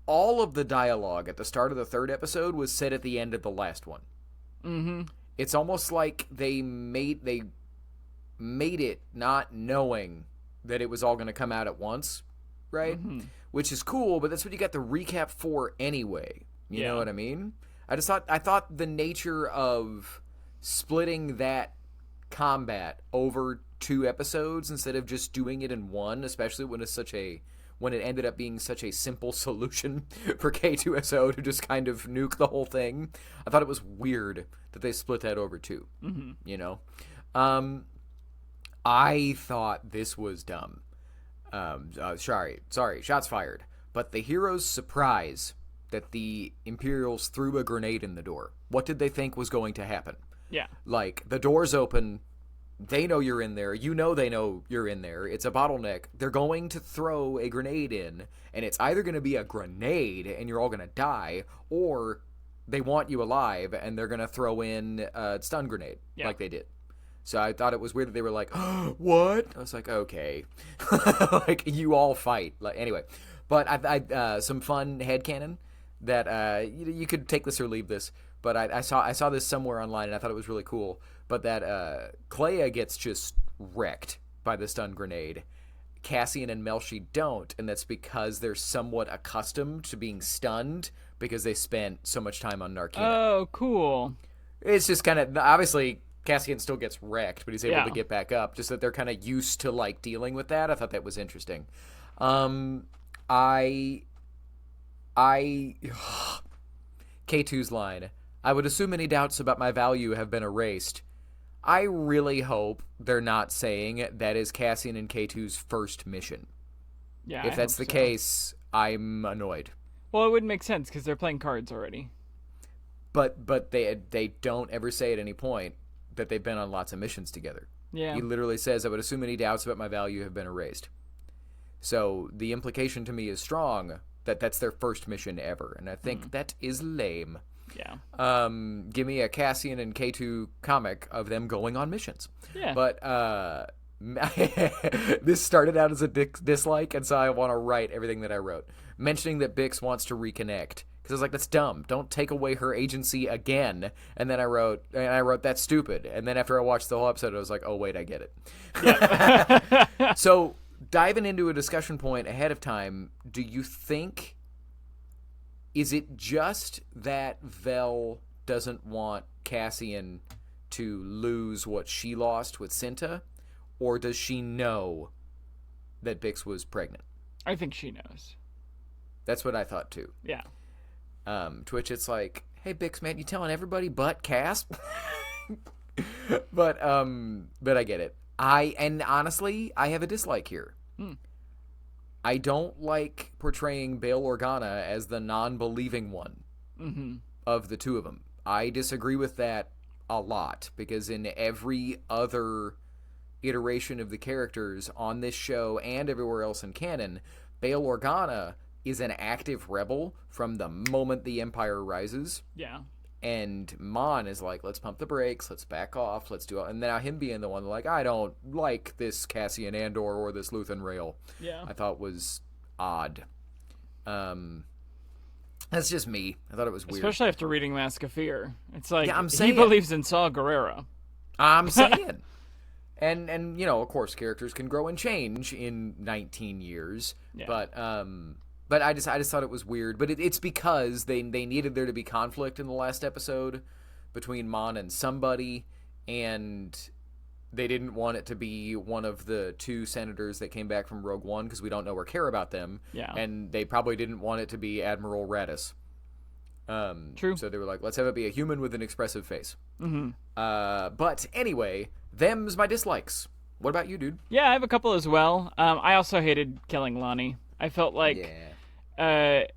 All of the dialogue at the start of the 3rd episode was said at the end of the last one. Mm-hmm. It's almost like they made it not knowing that it was all going to come out at once, right? Mm-hmm. Which is cool, but that's what you got the recap for anyway. You know what I mean? I thought the nature of splitting that combat over 2 episodes instead of just doing it in one, especially when it ended up being such a simple solution for K2SO to just kind of nuke the whole thing. I thought it was weird that they split that over 2. Mm-hmm. I thought this was dumb. Sorry, shots fired. But the hero's surprise that the Imperials threw a grenade in the door. What did they think was going to happen? Yeah. Like, the door's open. They know you're in there. You know they know you're in there. It's a bottleneck. They're going to throw a grenade in, and it's either going to be a grenade and you're all going to die, or they want you alive and they're going to throw in a stun grenade like they did. So I thought it was weird that they were like, oh, what? I was like, okay. Like, you all fight. Like, anyway. But I some fun headcanon that you could take this or leave this. But I saw this somewhere online, and I thought it was really cool. But that Clea gets just wrecked by the stun grenade. Cassian and Melshi don't, and that's because they're somewhat accustomed to being stunned because they spent so much time on Narkina. Oh, cool. It's just kind of, obviously, Cassian still gets wrecked, but he's able to get back up. Just that they're kind of used to, like, dealing with that. I thought that was interesting. K2's line, I would assume any doubts about my value have been erased. I really hope they're not saying that is Cassian and K2's first mission. Yeah, if that's the case, I'm annoyed. Well, it wouldn't make sense because they're playing cards already. But they don't ever say at any point that they've been on lots of missions together. Yeah. He literally says, I would assume any doubts about my value have been erased. So the implication to me is strong that that's their first mission ever, and I think that is lame. Yeah. Give me a Cassian and K2 comic of them going on missions. Yeah. But This started out as a dislike, and so I want to write everything that I wrote. Mentioning that Bix wants to reconnect. Because I was like, that's dumb. Don't take away her agency again. And then I wrote, that's stupid. And then after I watched the whole episode, I was like, oh, wait, I get it. Yeah. So, diving into a discussion point ahead of time, do you think, is it just that Vel doesn't want Cassian to lose what she lost with Cinta? Or does she know that Bix was pregnant? I think she knows. That's what I thought, too. Yeah. To which it's like, hey, Bix, man, you telling everybody but Cass? but I get it. And honestly, I have a dislike here. I don't like portraying Bail Organa as the non-believing one of the two of them. I disagree with that a lot, because in every other iteration of the characters on this show and everywhere else in canon, Bail Organa is an active rebel from the moment the Empire rises. Yeah. And Mon is like, let's pump the brakes, let's back off, let's do it. And now him being the one like, I don't like this Cassian Andor or this Luthen Rail. Yeah. I thought was odd. That's just me. I thought it was weird. Especially after reading Mask of Fear. It's like, I'm he saying. believes in Saw Gerrera. I'm saying. And you know, of course, characters can grow and change in 19 years. Yeah. But I just thought it was weird. But it's because they needed there to be conflict in the last episode between Mon and somebody, and they didn't want it to be one of the two senators that came back from Rogue One, because we don't know or care about them. Yeah. And they probably didn't want it to be Admiral Raddus. True. So they were like, let's have it be a human with an expressive face. Mm-hmm. But anyway, them's my dislikes. What about you, dude? Yeah, I have a couple as well. I also hated killing Lonnie. I felt like... it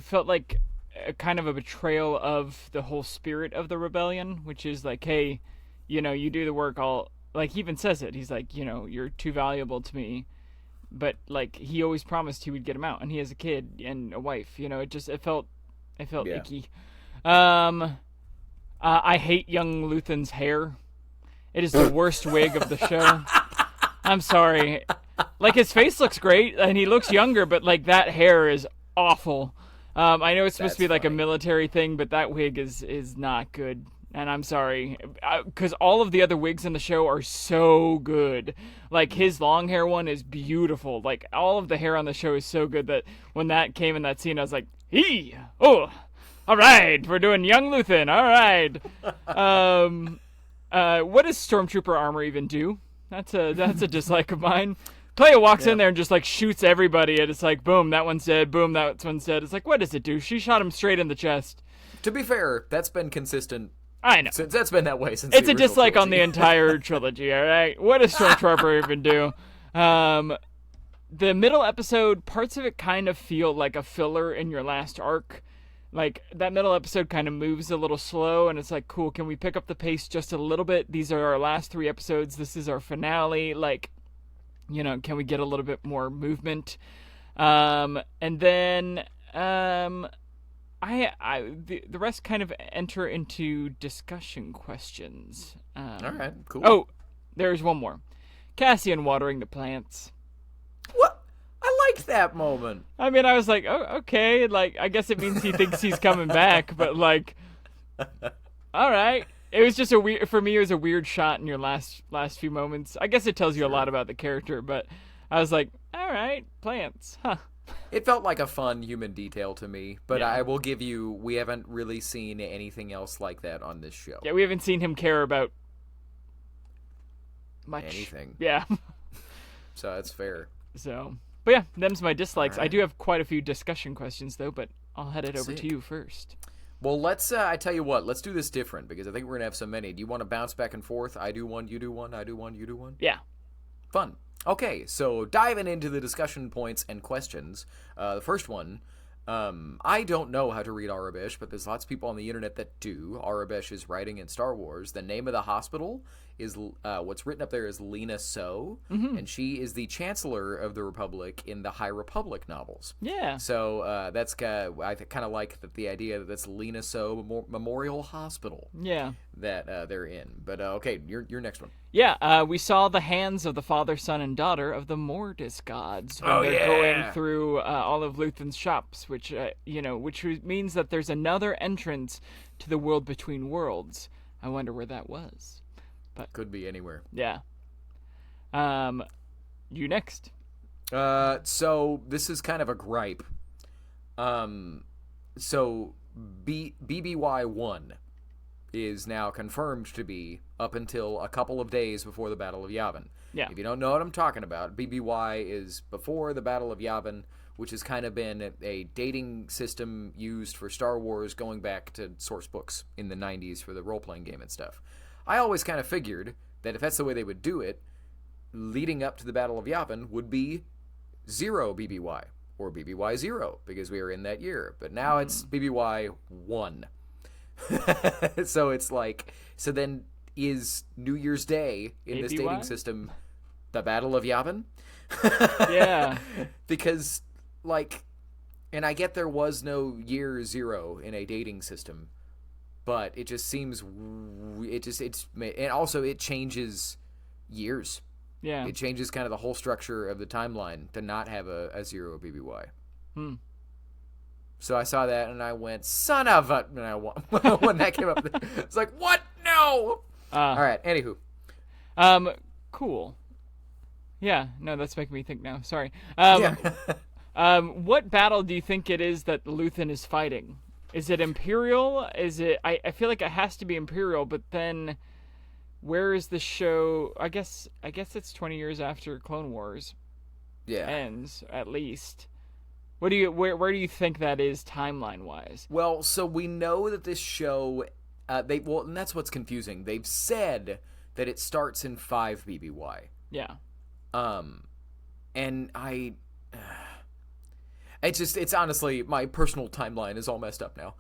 felt like a kind of a betrayal of the whole spirit of the rebellion, which is like, hey, you know, you do the work, like, he even says it. He's like, you know, you're too valuable to me. But, like, he always promised he would get him out, and he has a kid and a wife. You know, it felt icky. I hate young Luthen's hair. It is the worst wig of the show. I'm sorry. Like, his face looks great, and he looks younger, but, like, that hair is awful. I know it's supposed to be, like, a military thing, but that wig is not good. And I'm sorry. Because all of the other wigs in the show are so good. Like, his long hair one is beautiful. Like, all of the hair on the show is so good that when that came in that scene, I was like, all right, we're doing young Luthen, all right. What does Stormtrooper armor even do? That's a dislike of mine. Clea walks in there and just, like, shoots everybody, and it's like, boom, that one's dead, boom, that one's dead. It's like, what does it do? She shot him straight in the chest. To be fair, that's been consistent. I know. That's been that way since it's the a dislike trilogy. on the entire trilogy, all right? What does Stormtrooper even do? The middle episode, parts of it kind of feel like a filler in your last arc. Like, that middle episode kind of moves a little slow, and it's like, cool, can we pick up the pace just a little bit? These are our last 3 episodes. This is our finale. Like, you know, can we get a little bit more movement? And then the rest kind of enter into discussion questions. All right, cool. Oh, there's one more. Cassian watering the plants. What? I liked that moment. I mean, I was like, oh, okay. Like, I guess it means he thinks he's coming back, but, like, all right. It was just for me, it was a weird shot in your last few moments. I guess it tells you a lot about the character, but I was like, all right, plants, huh. It felt like a fun human detail to me, but Yeah. I will give you, we haven't really seen anything else like that on this show. Yeah, we haven't seen him care about much. Anything. Yeah. So that's fair. So, but yeah, them's my dislikes. All right. I do have quite a few discussion questions, though, but I'll head it over Sick. to you first. Well, let's, I tell you what, let's do this different, because I think we're going to have so many. Do you want to bounce back and forth? I do one, you do one, I do one, you do one? Yeah. Fun. Okay, so diving into the discussion points and questions. The first one, I don't know how to read Arabish, but there's lots of people on the internet that do. Arabish is writing in Star Wars. The name of the hospital is what's written up there is Lena So, and she is the Chancellor of the Republic in the High Republic novels. Yeah. So that's I kind of like the idea that that's Lena So Memorial Hospital. Yeah. That they're in. But okay, your next one. Yeah, we saw the hands of the father, son, and daughter of the Mortis gods when they're going through all of Luthen's shops, which which means that there's another entrance to the world between worlds. I wonder where that was. But could be anywhere. Yeah. You next. So this is kind of a gripe. So BBY1 is now confirmed to be up until a couple of days before the Battle of Yavin. Yeah. If you don't know what I'm talking about, BBY is before the Battle of Yavin, which has kind of been a dating system used for Star Wars going back to source books in the 90s for the role-playing game and stuff. I always kind of figured that if that's the way they would do it, leading up to the Battle of Yavin would be 0 BBY, or BBY 0, because we are in that year. But now it's BBY 1. So it's like, so then is New Year's Day in this dating system the Battle of Yavin? Yeah. Because, like, and I get there was no year 0 in a dating system, but it just seems, and also it changes years. Yeah. It changes kind of the whole structure of the timeline to not have a 0 BBY. So I saw that and I went, son of a... And when that came up, it's like, what? No! All right, anywho. Cool. Yeah, no, that's making me think now. Sorry. Yeah. What battle do you think it is that Luthen is fighting? Is it Imperial? Is it... I feel like it has to be Imperial, but then... Where is the show? I guess it's 20 years after Clone Wars ends, at least. Where do you think that is timeline wise? Well, so we know that this show, and that's what's confusing. They've said that it starts in 5 BBY. Yeah. And it's honestly, my personal timeline is all messed up now.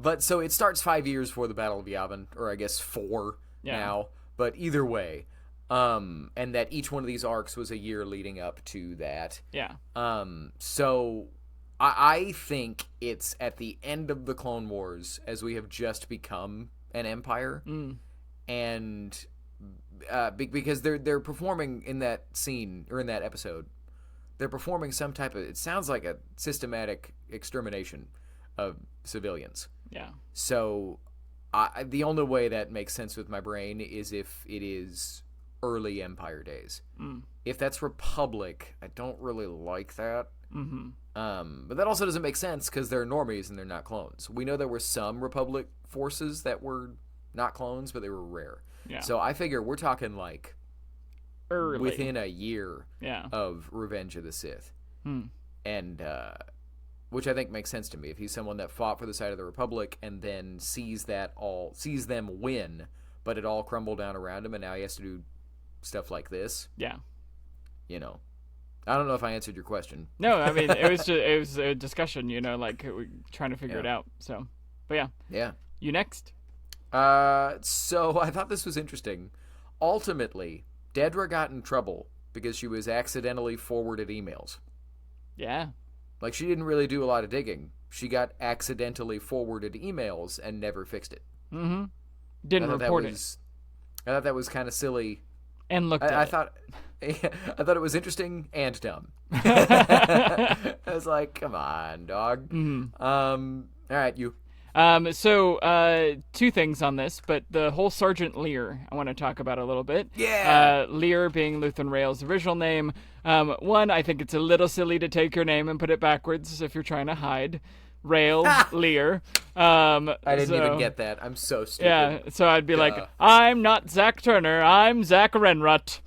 But so it starts 5 years before the Battle of Yavin, or I guess 4 now. But either way, and that each one of these arcs was a year leading up to that. Yeah. So I think it's at the end of the Clone Wars as we have just become an empire, and because they're performing in that scene or in that episode, they're performing some type of, it sounds like a systematic extermination of civilians. Yeah. So the only way that makes sense with my brain is if it is early Empire days. If that's Republic, I don't really like that. But that also doesn't make sense because they're normies and they're not clones. We know there were some Republic forces that were not clones, but they were rare. Yeah. So I figure we're talking like early, within a year of Revenge of the Sith. And which I think makes sense to me. If he's someone that fought for the side of the Republic and then sees them win, but it all crumbled down around him, and now he has to do stuff like this. Yeah. You know, I don't know if I answered your question. No, I mean it was a discussion. Like we're trying to figure it out. So, but yeah. Yeah. You next. So I thought this was interesting. Ultimately, Dedra got in trouble because she was accidentally forwarded emails. Yeah. Like, she didn't really do a lot of digging. She got accidentally forwarded emails and never fixed it. Didn't report it. I thought that was kind of silly. And looked at I it. I thought it was interesting and dumb. I was like, come on, dog. All right, you. So, 2 things on this, but the whole Sergeant Lear I want to talk about a little bit. Yeah! Lear being Luthen Rael's original name. One, I think it's a little silly to take your name and put it backwards if you're trying to hide. Rael, Lear. I didn't even get that. I'm so stupid. Yeah, so I'd be like, I'm not Zach Turner, I'm Zach Renrut.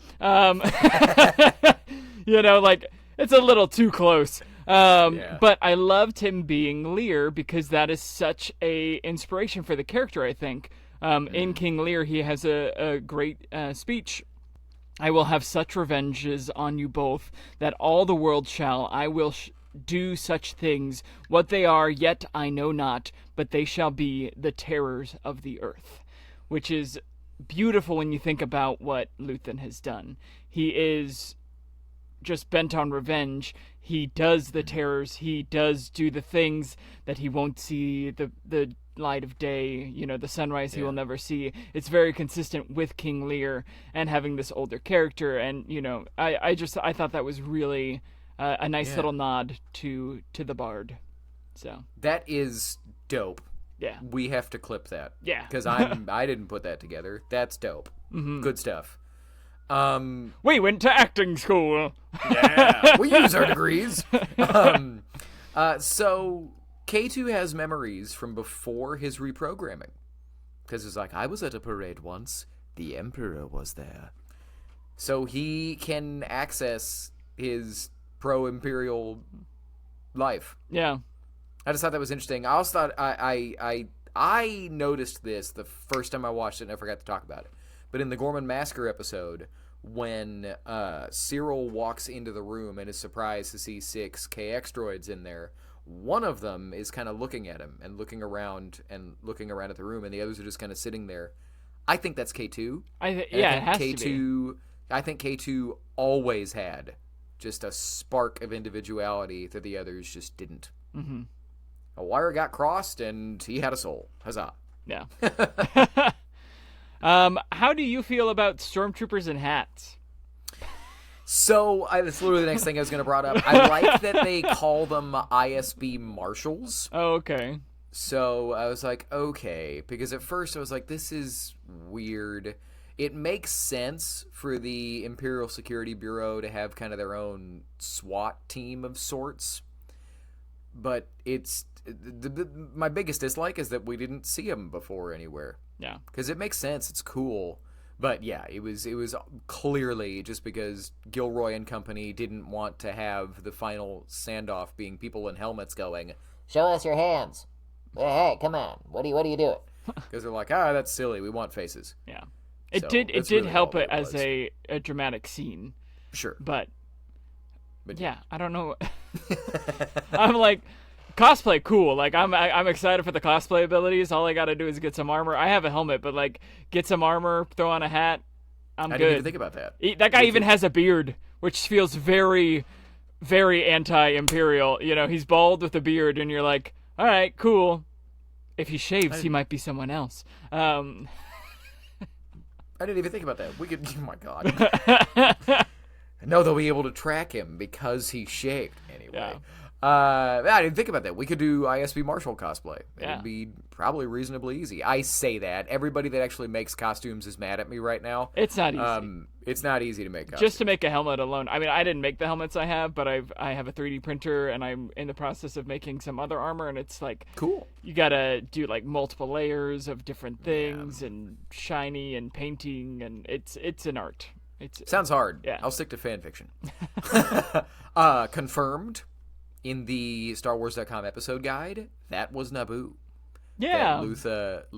It's a little too close. But I loved him being Lear because that is such a inspiration for the character, I think. In King Lear, he has a great speech. I will have such revenges on you both that all the world shall. I will do such things. What they are, yet I know not, but they shall be the terrors of the earth. Which is beautiful when you think about what Luthen has done. He is just bent on revenge. He does the terrors. He does do the things that he won't see the light of day, the sunrise he will never see. It's very consistent with King Lear and having this older character. And, I thought that was really a nice little nod to the Bard. So That is dope. yeah. We have to clip that. Yeah. Because I didn't put that together. That's dope. Mm-hmm. Good stuff. We went to acting school. Yeah, we use our degrees. So K2 has memories from before his reprogramming. Because it's like, I was at a parade once. The Emperor was there. So he can access his pro-imperial life. Yeah. I just thought that was interesting. I also thought I noticed this the first time I watched it and I forgot to talk about it. But in the Gorman Massacre episode, when Cyril walks into the room and is surprised to see 6 KX droids in there, one of them is kind of looking at him and looking around at the room, and the others are just kind of sitting there. I think that's K2. It has to be. I think K2 always had just a spark of individuality that the others just didn't. Mm-hmm. A wire got crossed, and he had a soul. Huzzah. Yeah. How do you feel about stormtroopers in hats? So, that's literally the next thing I was going to bring up. I like that they call them ISB marshals. Oh, okay. So, I was like, okay. Because at first I was like, this is weird. It makes sense for the Imperial Security Bureau to have kind of their own SWAT team of sorts. But it's... my biggest dislike is that we didn't see them before anywhere. Yeah. Because it makes sense. It's cool. But yeah, it was clearly just because Gilroy and company didn't want to have the final standoff being people in helmets going, "Show us your hands. Hey, come on. What are you doing?" Because they're like, that's silly. We want faces. Yeah. It So, did that's really really help all it it as was. a dramatic scene. Sure. But yeah. I don't know. I'm like, cosplay cool. Like I'm excited for the cosplay abilities. All I got to do is get some armor. I have a helmet, but like get some armor, throw on a hat. I'm I good. didn't even think about that. That guy even has a beard, which feels very, very anti-imperial. He's bald with a beard, and you're like, all right, cool. If he shaves, he might be someone else. I didn't even think about that. We could. Oh my god. No, they'll be able to track him because he shaved anyway. Yeah. I didn't think about that. We could do ISB Marshall cosplay. It Yeah. would be probably reasonably easy. I say that. Everybody that actually makes costumes is mad at me right now. It's not easy. It's not easy to make costumes. Just to make a helmet alone. I mean, I didn't make the helmets I have, but I have a 3D printer, and I'm in the process of making some other armor, and it's like Cool. you gotta do like multiple layers of different things and shiny and painting, and it's an art. Sounds hard. Yeah. I'll stick to fan fiction. Confirmed in the StarWars.com episode guide, that was Naboo. Yeah. That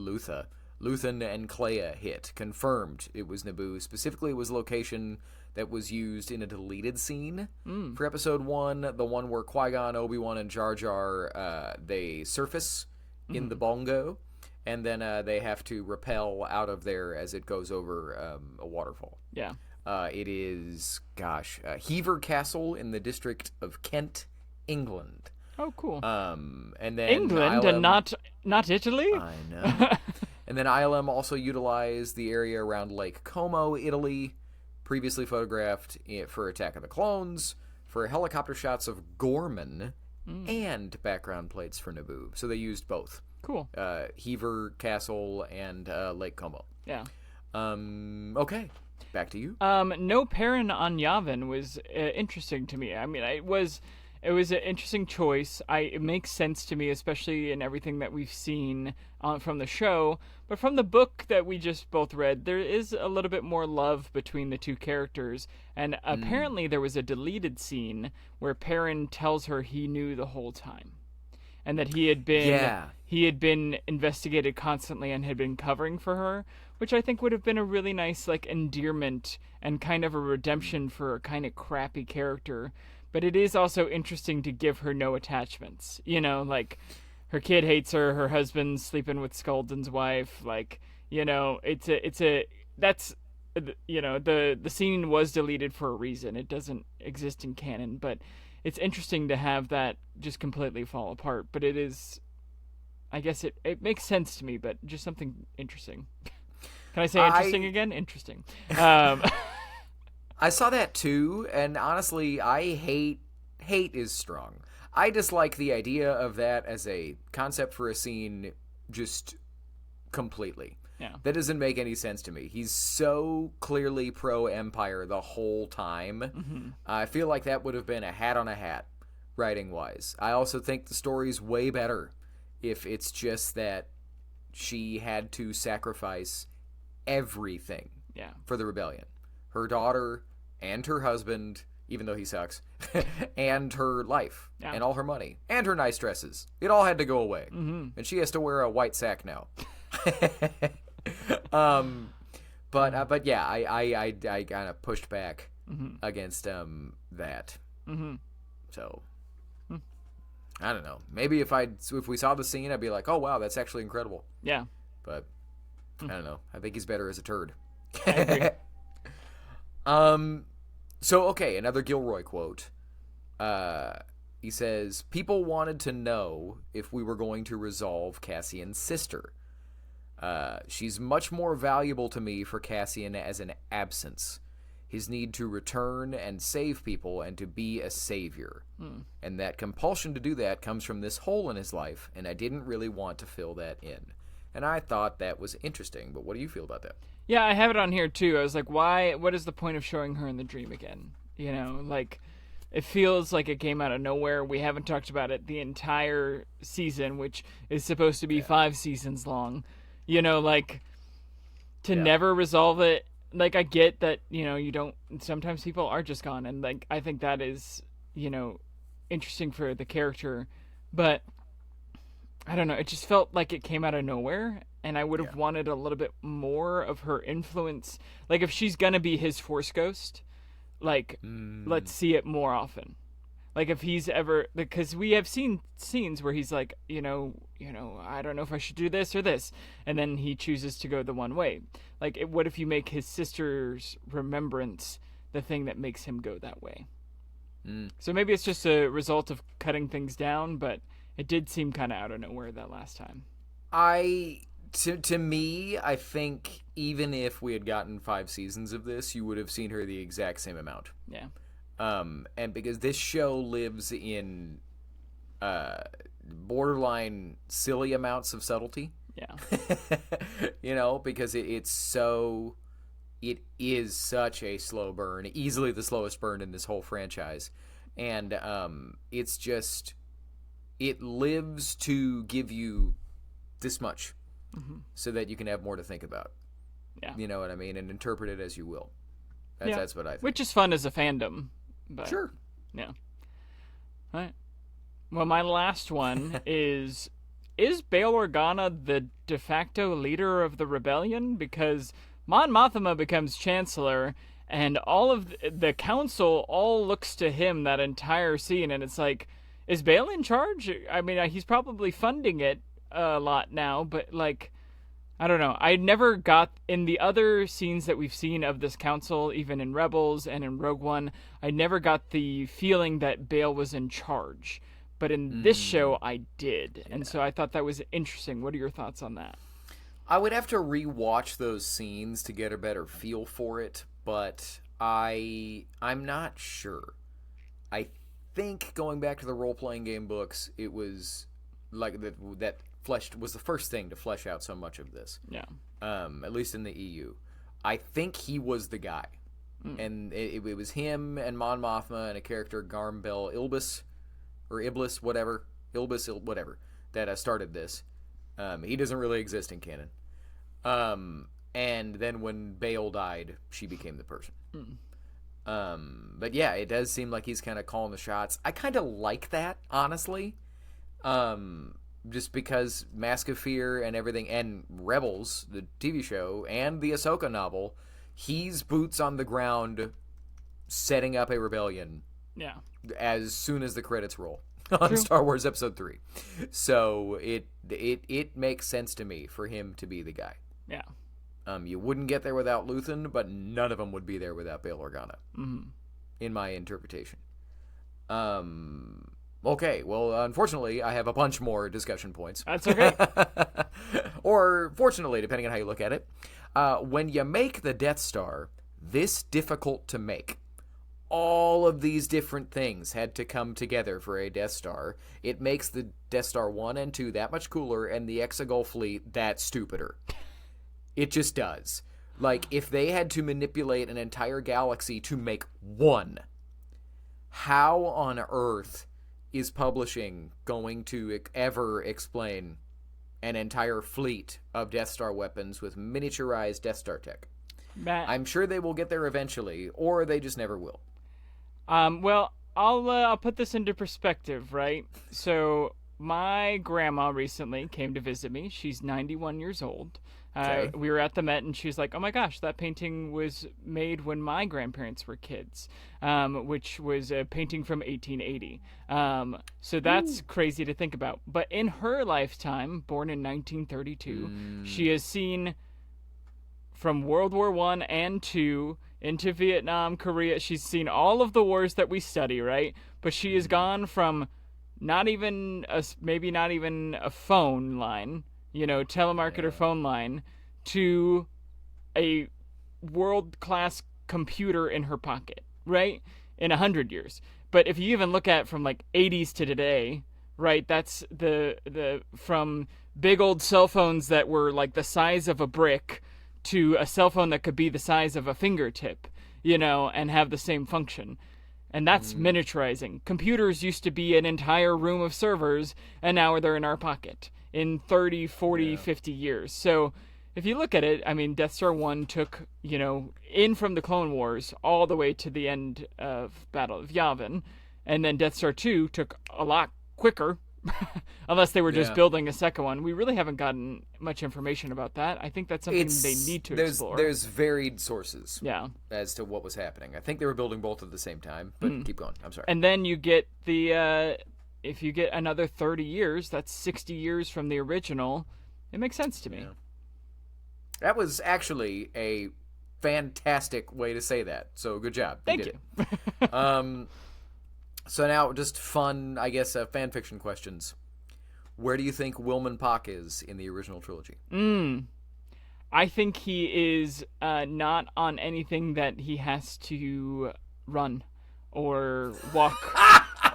Luthen and Clea hit. Confirmed it was Naboo. Specifically, it was a location that was used in a deleted scene for episode 1, the one where Qui-Gon, Obi-Wan, and Jar Jar, they surface in the bongo, and then they have to rappel out of there as it goes over a waterfall. Yeah. It is, Hever Castle in the district of Kent, England. Oh, cool. And then England ILM, and not Italy? I know. And then ILM also utilized the area around Lake Como, Italy, previously photographed for Attack of the Clones, for helicopter shots of Gorman, and background plates for Naboo. So they used both. Cool. Hever Castle and Lake Como. Yeah. Okay. Back to you. No Perrin on Yavin was interesting to me. I mean, it was an interesting choice. It makes sense to me, especially in everything that we've seen from the show. But from the book that we just both read, there is a little bit more love between the two characters. And apparently there was a deleted scene where Perrin tells her he knew the whole time. And that he had been investigated constantly and had been covering for her, which I think would have been a really nice like endearment and kind of a redemption for a kind of crappy character. but it is also interesting to give her no attachments. You know, like her kid hates her, her husband's sleeping with Skulldun's wife. Like, you know, that's you know, the scene was deleted for a reason. It doesn't exist in canon, but it's interesting to have that just completely fall apart. But it is, I guess it makes sense to me, but just something interesting. Can I say interesting again? Interesting. I saw that too, and honestly, I hate is strong. I dislike the idea of that as a concept for a scene just completely. Yeah. That doesn't make any sense to me. He's so clearly pro-Empire the whole time. Mm-hmm. I feel like that would have been a hat on a hat, writing-wise. I also think the story's way better if it's just that she had to sacrifice everything for the rebellion. Her daughter and her husband, even though he sucks, and her life and all her money and her nice dresses. It all had to go away. Mm-hmm. And she has to wear a white sack now. But yeah, I kind of pushed back against that. Mm-hmm. So I don't know. Maybe if we saw the scene, I'd be like, oh wow, that's actually incredible. Yeah. But I don't know. I think he's better as a turd. I agree. So okay, another Gilroy quote. He says, "People wanted to know if we were going to resolve Cassian's sister. She's much more valuable to me for Cassian as an absence. His need to return and save people and to be a savior. And that compulsion to do that comes from this hole in his life, and I didn't really want to fill that in." And I thought that was interesting, but what do you feel about that? Yeah, I have it on here too. I was like, why? What is the point of showing her in the dream again? You know, like, it feels like it came out of nowhere. We haven't talked about it the entire season, which is supposed to be 5 seasons long. You know, like, to never resolve it. Like, I get that, you know, you don't, sometimes people are just gone. And, like, I think that is, you know, interesting for the character. But, I don't know, it just felt like it came out of nowhere. And I would have wanted a little bit more of her influence. Like, if she's gonna be his Force ghost, like, let's see it more often. Like, if he's ever, because we have seen scenes where he's like, you know, I don't know if I should do this or this, and then he chooses to go the one way. Like, what if you make his sister's remembrance the thing that makes him go that way? So maybe it's just a result of cutting things down, but it did seem kind of out of nowhere that last time. To me, I think even if we had gotten 5 seasons of this, you would have seen her the exact same amount. Yeah. And because this show lives in borderline silly amounts of subtlety. Yeah. You know, because it is such a slow burn, easily the slowest burn in this whole franchise. And it's just, it lives to give you this much so that you can have more to think about. Yeah. You know what I mean? And interpret it as you will. That's what I think. Which is fun as a fandom. But, sure. Yeah. All right. Well, my last one is Bail Organa the de facto leader of the rebellion? Because Mon Mothma becomes chancellor, and all of the council all looks to him that entire scene, and it's like, is Bail in charge? I mean, he's probably funding it a lot now, but, like, I don't know. I never got, in the other scenes that we've seen of this council, even in Rebels and in Rogue One, I never got the feeling that Bail was in charge. But in this show, I did. And so I thought that was interesting. What are your thoughts on that? I would have to rewatch those scenes to get a better feel for it, but I'm not sure. I think going back to the role-playing game books, it was like that was the first thing to flesh out so much of this. Yeah. At least in the EU. I think he was the guy. And it was him and Mon Mothma and a character, Garm Bel Ilbis, or Iblis, whatever. Ilbis, whatever, that started this. He doesn't really exist in canon. And then when Bail died, she became the person. But yeah, it does seem like he's kind of calling the shots. I kind of like that, honestly. Just because Mask of Fear and everything, and Rebels, the TV show, and the Ahsoka novel, he's boots on the ground setting up a rebellion Yeah. as soon as the credits roll on True. Star Wars Episode 3. So it makes sense to me for him to be the guy. Yeah. You wouldn't get there without Luthen, but none of them would be there without Bail Organa, in my interpretation. Okay, well, unfortunately, I have a bunch more discussion points. That's okay. Or, fortunately, depending on how you look at it. When you make the Death Star this difficult to make, all of these different things had to come together for a Death Star. It makes the Death Star 1 and 2 that much cooler, and the Exegol fleet that stupider. It just does. Like, if they had to manipulate an entire galaxy to make one, how on earth is publishing going to ever explain an entire fleet of Death Star weapons with miniaturized Death Star tech? Matt, I'm sure they will get there eventually, or they just never will. well, I'll put this into perspective, right? So my grandma recently came to visit me. She's 91 years old. Okay. We were at the Met, and she's like, "Oh my gosh, that painting was made when my grandparents were kids," which was a painting from 1880. So that's crazy to think about. But in her lifetime, born in 1932, she has seen from World War I and II into Vietnam, Korea. She's seen all of the wars that we study, right? But she has gone from maybe not even a phone line, telemarketer phone line, to a world-class computer in her pocket, right? In 100 years. But if you even look at from like 80s to today, right, that's the from big old cell phones that were like the size of a brick to a cell phone that could be the size of a fingertip, and have the same function. And that's miniaturizing. Computers used to be an entire room of servers, and now they're in our pocket in 30, 40, 50 years. So if you look at it, I mean, Death Star 1 took, in from the Clone Wars all the way to the end of Battle of Yavin. And then Death Star 2 took a lot quicker, unless they were just building a second one. We really haven't gotten much information about that. I think that's something they need to explore. There's varied sources as to what was happening. I think they were building both at the same time, but keep going. I'm sorry. And then you get if you get another 30 years, that's 60 years from the original. It makes sense to me. Yeah. That was actually a fantastic way to say that. So good job. Thank you. So now just fun, I guess, fan fiction questions. Where do you think Wilman Pak is in the original trilogy? I think he is not on anything that he has to run or walk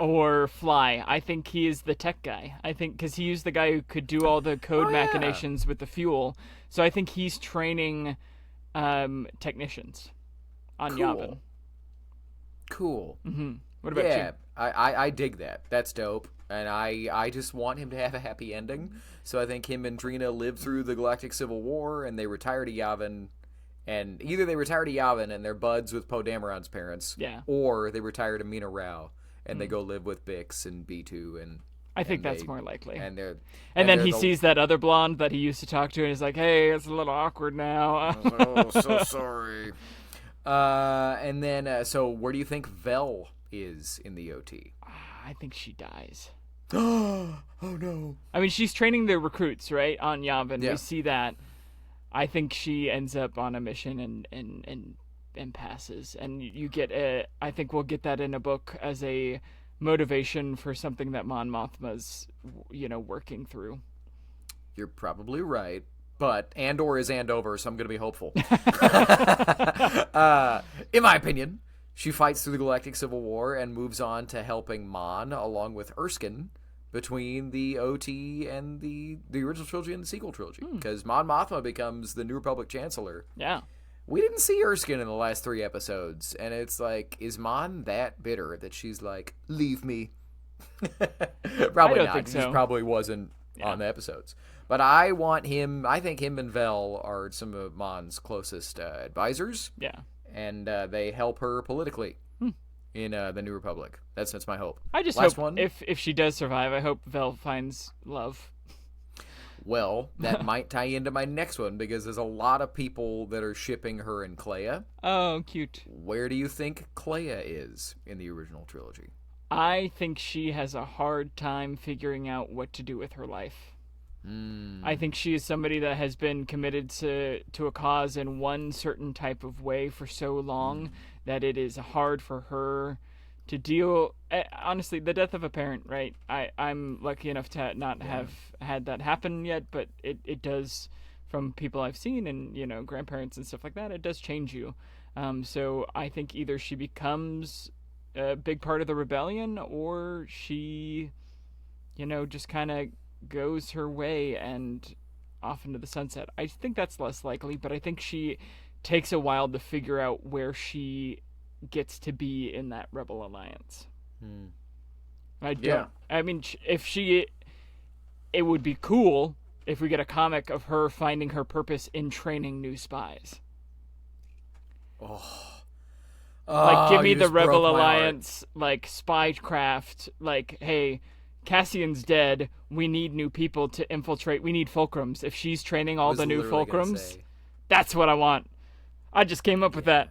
or fly. I think he is the tech guy. I think because he is the guy who could do all the code machinations with the fuel. So I think he's training technicians on Yavin. Cool. What about you? I dig that. That's dope. And I just want him to have a happy ending. So I think him and Drina live through the Galactic Civil War, and they retire to Yavin. And either they retire to Yavin and they're buds with Poe Dameron's parents, or they retire to Mina Rao and they go live with Bix and B2. And I think that's more likely. And then he sees that other blonde that he used to talk to, and he's like, "Hey, it's a little awkward now." Oh, so sorry. And then, so where do you think Vel is in the OT? I think she dies. Oh no. I mean, she's training the recruits, right, on Yavin. We see that. I think she ends up on a mission and passes. And you get I think we'll get that in a book as a motivation for something that Mon Mothma's, working through. You're probably right. But Andor is Andover, so I'm going to be hopeful. In my opinion, she fights through the Galactic Civil War and moves on to helping Mon along with Erskine between the OT and the original trilogy and the sequel trilogy. Because Mon Mothma becomes the New Republic Chancellor. Yeah. We didn't see Erskine in the last 3 episodes. And it's like, is Mon that bitter that she's like, leave me? Probably not. Think so. He probably wasn't on the episodes. But I think him and Vel are some of Mon's closest advisors. Yeah. And they help her politically in the New Republic. That's my hope. I just hope if she does survive, I hope Vel finds love. Well, that might tie into my next one because there's a lot of people that are shipping her and Clea. Oh, cute. Where do you think Clea is in the original trilogy? I think she has a hard time figuring out what to do with her life. I think she is somebody that has been committed to a cause in one certain type of way for so long that it is hard for her to deal. Honestly, the death of a parent, right? I'm lucky enough to not have had that happen yet, but it does, from people I've seen and, grandparents and stuff like that, it does change you. So I think either she becomes a big part of the rebellion or she, just kind of goes her way and off into the sunset. I think that's less likely, but I think she takes a while to figure out where she gets to be in that rebel alliance. I don't. Yeah. I mean, it would be cool if we get a comic of her finding her purpose in training new spies. Like, give me the Rebel Alliance, like, spycraft, like, hey, Cassian's dead, we need new people to infiltrate, we need fulcrums. If she's training all the new fulcrums, that's what I want. I just came up with that.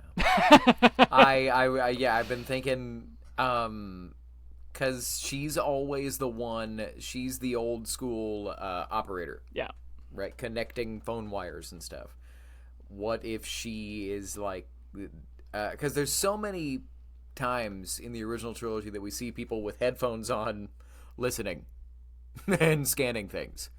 I've been thinking, because she's always the one, she's the old school operator. Yeah. Right, connecting phone wires and stuff. What if she is like, because there's so many times in the original trilogy that we see people with headphones on listening and scanning things.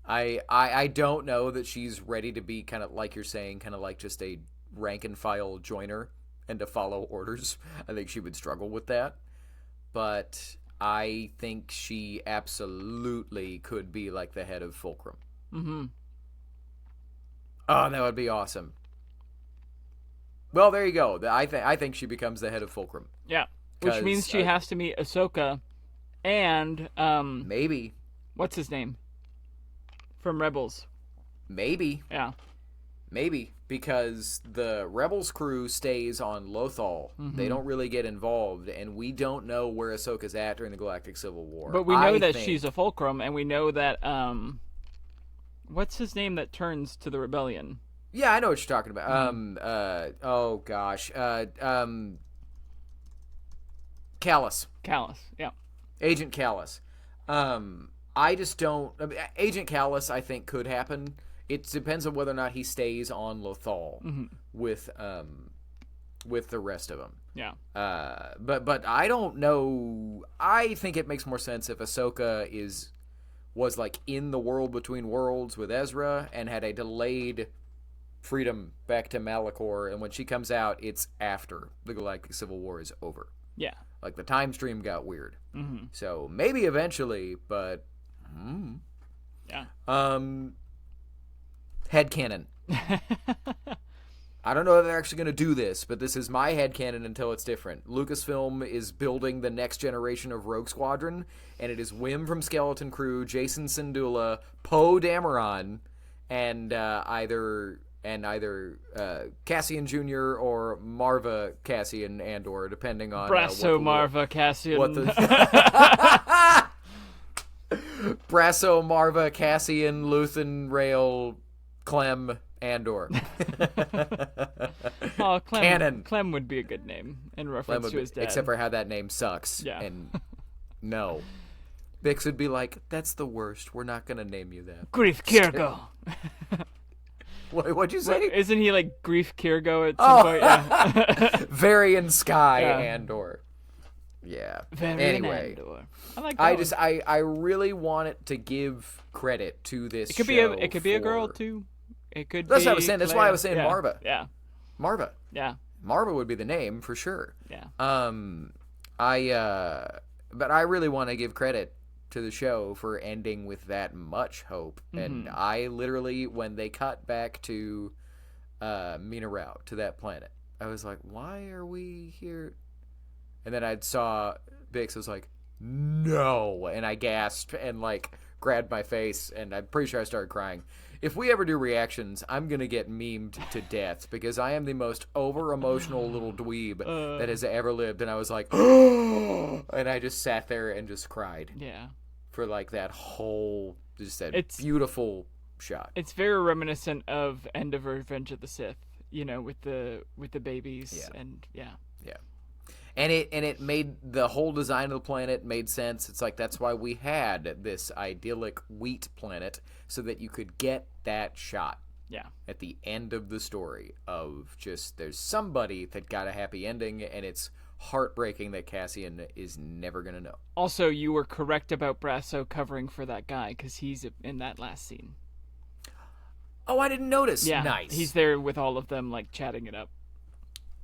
I don't know that she's ready to be kind of like you're saying, kind of like just a rank and file joiner and to follow orders. I think she would struggle with that. But I think she absolutely could be like the head of Fulcrum. Mm-hmm. Oh, that would be awesome. Well, there you go. I think she becomes the head of Fulcrum. Yeah, which means she has to meet Ahsoka and maybe what's his name from Rebels. Maybe because the Rebels crew stays on Lothal. Mm-hmm. They don't really get involved, and we don't know where Ahsoka's at during the Galactic Civil War. But we know that she's a Fulcrum, and we know that what's his name that turns to the rebellion? Yeah, I know what you're talking about. Callus. Yeah. Agent Callus. I just don't. Agent Callus, I think, could happen. It depends on whether or not he stays on Lothal with the rest of them. Yeah. But I don't know. I think it makes more sense if Ahsoka was like in the world between worlds with Ezra and had a delayed freedom back to Malachor, and when she comes out, it's after the Galactic Civil War is over. Yeah. Like the time stream got weird. Mm-hmm. So maybe eventually, but yeah. Headcanon. I don't know if they're actually going to do this, but this is my headcanon until it's different. Lucasfilm is building the next generation of Rogue Squadron, and it is Wim from Skeleton Crew, Jason Syndulla, Poe Dameron, and either Cassian Jr. or Marva Cassian Andor, depending on Brasso Marva Cassian. What the Brasso Marva Cassian Luthen Rail Clem Andor. Oh, Clem. Canon. Clem would be a good name in reference to his dad. Except for how that name sucks. Yeah. And no. Bix would be like, that's the worst. We're not going to name you that. Grief Kirgo. What'd you say? Isn't he like Grief Kirgo at some point? Yeah. Varian Sky Andor. Yeah. Anyway. Andor. I like that I really want it to give credit to this It could be a girl too. It could That's be what I was saying. That's why I was saying yeah. Marva. Yeah. Marva. Yeah. Marva would be the name for sure. Yeah. But I really want to give credit to the show for ending with that much hope. And I literally, when they cut back to Mina Rao, to that planet, I was like, why are we here? And then I saw Bix, I was like, no. And I gasped and like grabbed my face, and I'm pretty sure I started crying. If we ever do reactions, I'm going to get memed to death because I am the most over-emotional little dweeb that has ever lived. And I was like, and I just sat there and just cried. Yeah. For like that whole Just that It's- beautiful shot. It's very reminiscent of End of Revenge of the Sith, with the babies and Yeah. And it made the whole design of the planet made sense. It's like that's why we had this idyllic wheat planet so that you could get that shot Yeah. at the end of the story of just there's somebody that got a happy ending, and it's heartbreaking that Cassian is never going to know. Also, you were correct about Brasso covering for that guy because he's in that last scene. Oh, I didn't notice. Yeah, Nice. he's there with all of them, like, chatting it up.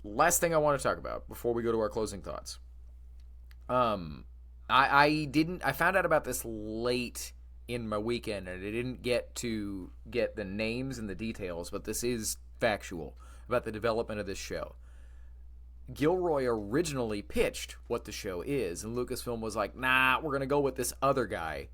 Last thing I want to talk about before we go to our closing thoughts. I found out about this late in my weekend, and I didn't get to get the names and the details, but this is factual about the development of this show. Gilroy originally pitched what the show is, and Lucasfilm was like, nah, we're going to go with this other guy.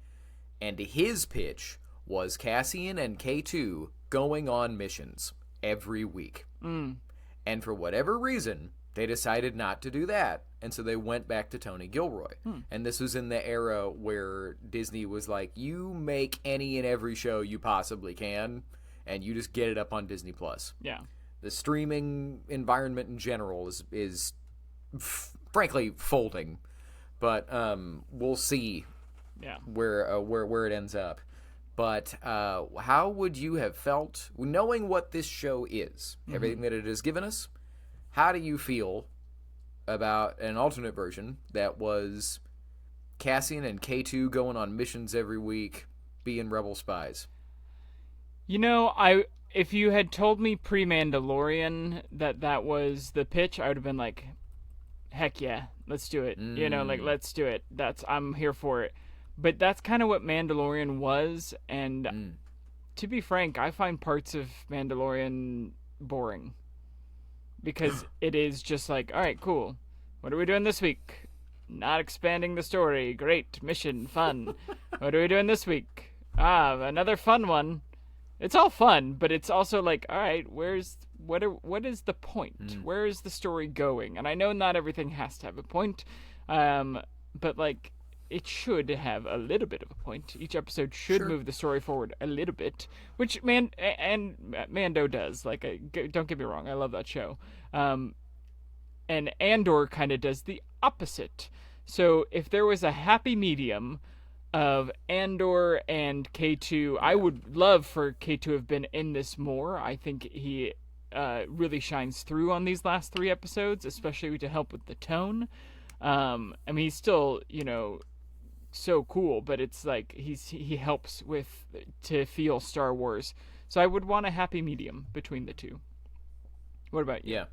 And his pitch was Cassian and K2 going on missions every week. And for whatever reason, they decided not to do that. And so they went back to Tony Gilroy. And this was in the era where Disney was like, you make any and every show you possibly can, and you just get it up on Disney+. Yeah. The streaming environment in general is frankly folding. But we'll see where it ends up. But how would you have felt, knowing what this show is, everything that it has given us, how do you feel about an alternate version that was Cassian and K2 going on missions every week, being rebel spies? If you had told me pre-Mandalorian that was the pitch, I would have been like, heck yeah, let's do it. Let's do it. I'm here for it. But that's kind of what Mandalorian was, and to be frank, I find parts of Mandalorian boring. Because it is just like, all right, cool. What are we doing this week? Not expanding the story. Great. Mission. Fun. What are we doing this week? Another fun one. It's all fun, but it's also like, all right, what is the point? Where is the story going? And I know not everything has to have a point, but like, it should have a little bit of a point. Each episode should move the story forward a little bit, which Mando does. Like, don't get me wrong, I love that show. And Andor kind of does the opposite. So if there was a happy medium of Andor and K2, I would love for K2 to have been in this more. I think he really shines through on these last 3 episodes, especially to help with the tone. He's still, so cool, but it's like he helps to feel Star Wars. So I would want a happy medium between the two. What about you? Yeah.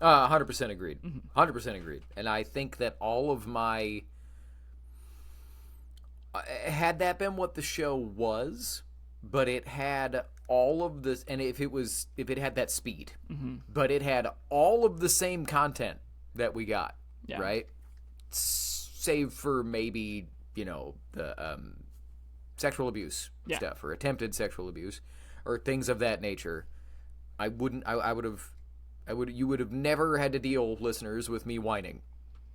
100% agreed. 100% agreed. And I think that all of my had that been what the show was, but it had all of this, and if it had that speed, but it had all of the same content that we got, right? Save for maybe, the sexual abuse stuff or attempted sexual abuse or things of that nature. You would have never had to deal, listeners, with me whining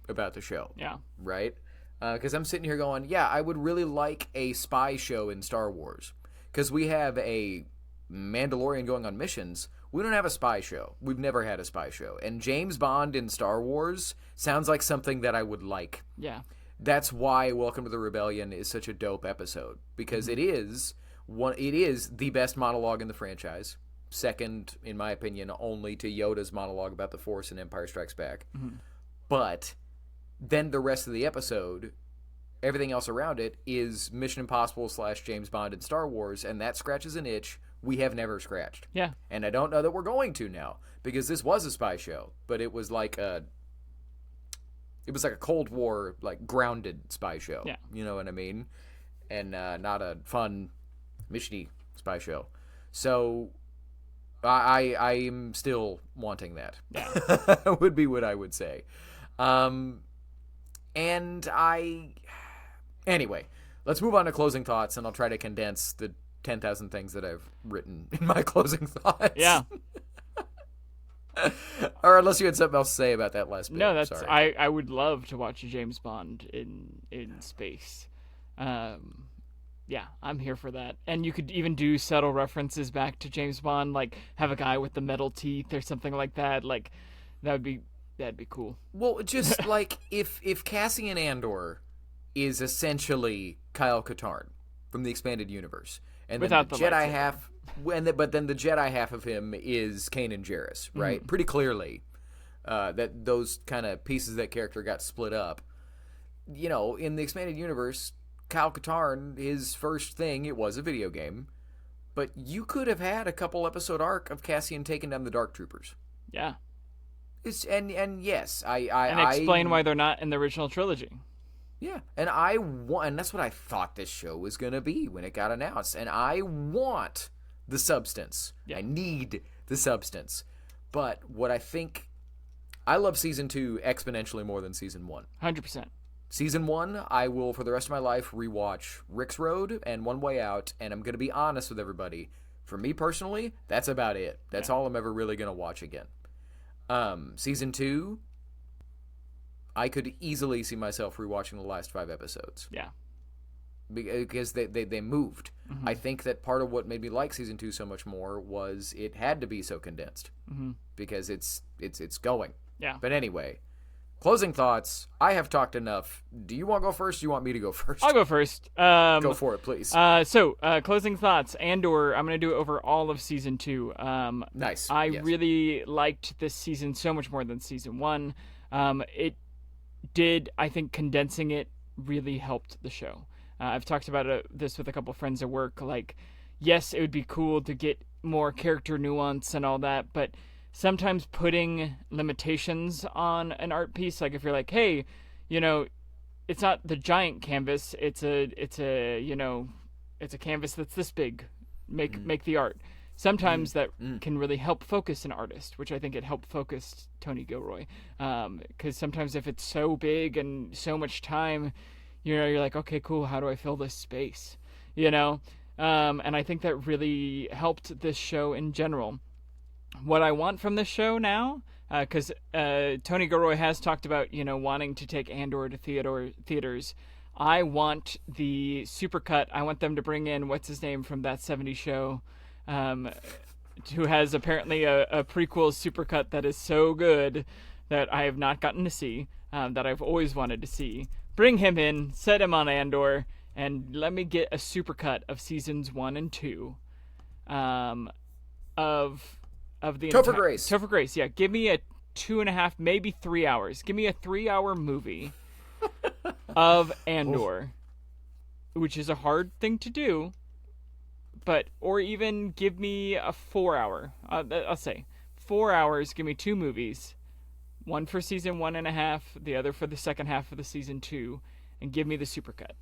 about the show. Yeah. Right? Because I'm sitting here going, yeah, I would really like a spy show in Star Wars. Because we have a Mandalorian going on missions. We don't have a spy show. We've never had a spy show. And James Bond in Star Wars sounds like something that I would like. Yeah. That's why Welcome to the Rebellion is such a dope episode. Because it is the best monologue in the franchise. Second, in my opinion, only to Yoda's monologue about the Force in Empire Strikes Back. But then the rest of the episode, everything else around it is Mission Impossible / James Bond and Star Wars, and that scratches an itch we have never scratched. Yeah. And I don't know that we're going to now, because this was a spy show, but it was like a Cold War, like, grounded spy show. Yeah. You know what I mean? And not a fun, mission-y spy show. So I'm still wanting that. Yeah. Would be what I would say. Anyway, let's move on to closing thoughts, and I'll try to condense the 10,000 things that I've written in my closing thoughts. Yeah. Or unless you had something else to say about that last bit. No, Sorry. I would love to watch a James Bond in space. Yeah, I'm here for that. And you could even do subtle references back to James Bond, like have a guy with the metal teeth or something like that. Like that'd be cool. Well, just like if Cassian Andor is essentially Kyle Katarn from the expanded universe, and then Without the the Jedi lightsaber. half, but then the Jedi half of him is Kanan Jarrus, right? Pretty clearly, that those kind of pieces of that character got split up. You know, in the expanded universe, Kyle Katarn, his first thing, it was a video game, but you could have had a couple episode arc of Cassian taking down the Dark Troopers. Yeah. And yes, And explain why they're not in the original trilogy. Yeah, and that's what I thought this show was gonna be when it got announced, and I want the substance. Yeah. I need the substance, but what I love season 2 exponentially more than season 1. 100%. Season 1, I will for the rest of my life rewatch Rick's Road and One Way Out, and I'm gonna be honest with everybody. For me personally, that's about it. That's all I'm ever really gonna watch again. Season 2, I could easily see myself rewatching the last 5 episodes. Yeah. Because they moved. I think that part of what made me like season 2 so much more was it had to be so condensed. Because it's going. Yeah. But anyway, closing thoughts. I have talked enough. Do you want to go first? Do you want me to go first? I'll go first. Go for it, please. Closing thoughts. Andor, I'm going to do it over all of season 2. Nice. I Yes. really liked this season so much more than season 1. It did, I think, condensing it really helped the show. I've talked about this with a couple friends at work. Like, yes, it would be cool to get more character nuance and all that, but sometimes putting limitations on an art piece, like if you're like, hey, you know, it's not the giant canvas, it's a canvas that's this big. Make the art. Sometimes that can really help focus an artist, which I think it helped focus Tony Gilroy. Because sometimes if it's so big and so much time, you're like, okay, cool, how do I fill this space? And I think that really helped this show in general. What I want from this show now, because Tony Gilroy has talked about, wanting to take Andor to theaters. I want the supercut. I want them to bring in, what's his name from that 70s show, who has apparently a prequel supercut that is so good that I have not gotten to see, that I've always wanted to see. Bring him in, set him on Andor, and let me get a supercut of seasons 1 and 2 of the Topher Grace. Topher Grace, yeah. Give me a 2.5, maybe 3 hours. Give me a 3-hour movie of Andor, which is a hard thing to do. Or even give me a 4-hour. I'll say 4 hours. Give me 2 movies, one for season 1.5, the other for the second half of the season 2, and give me the supercut.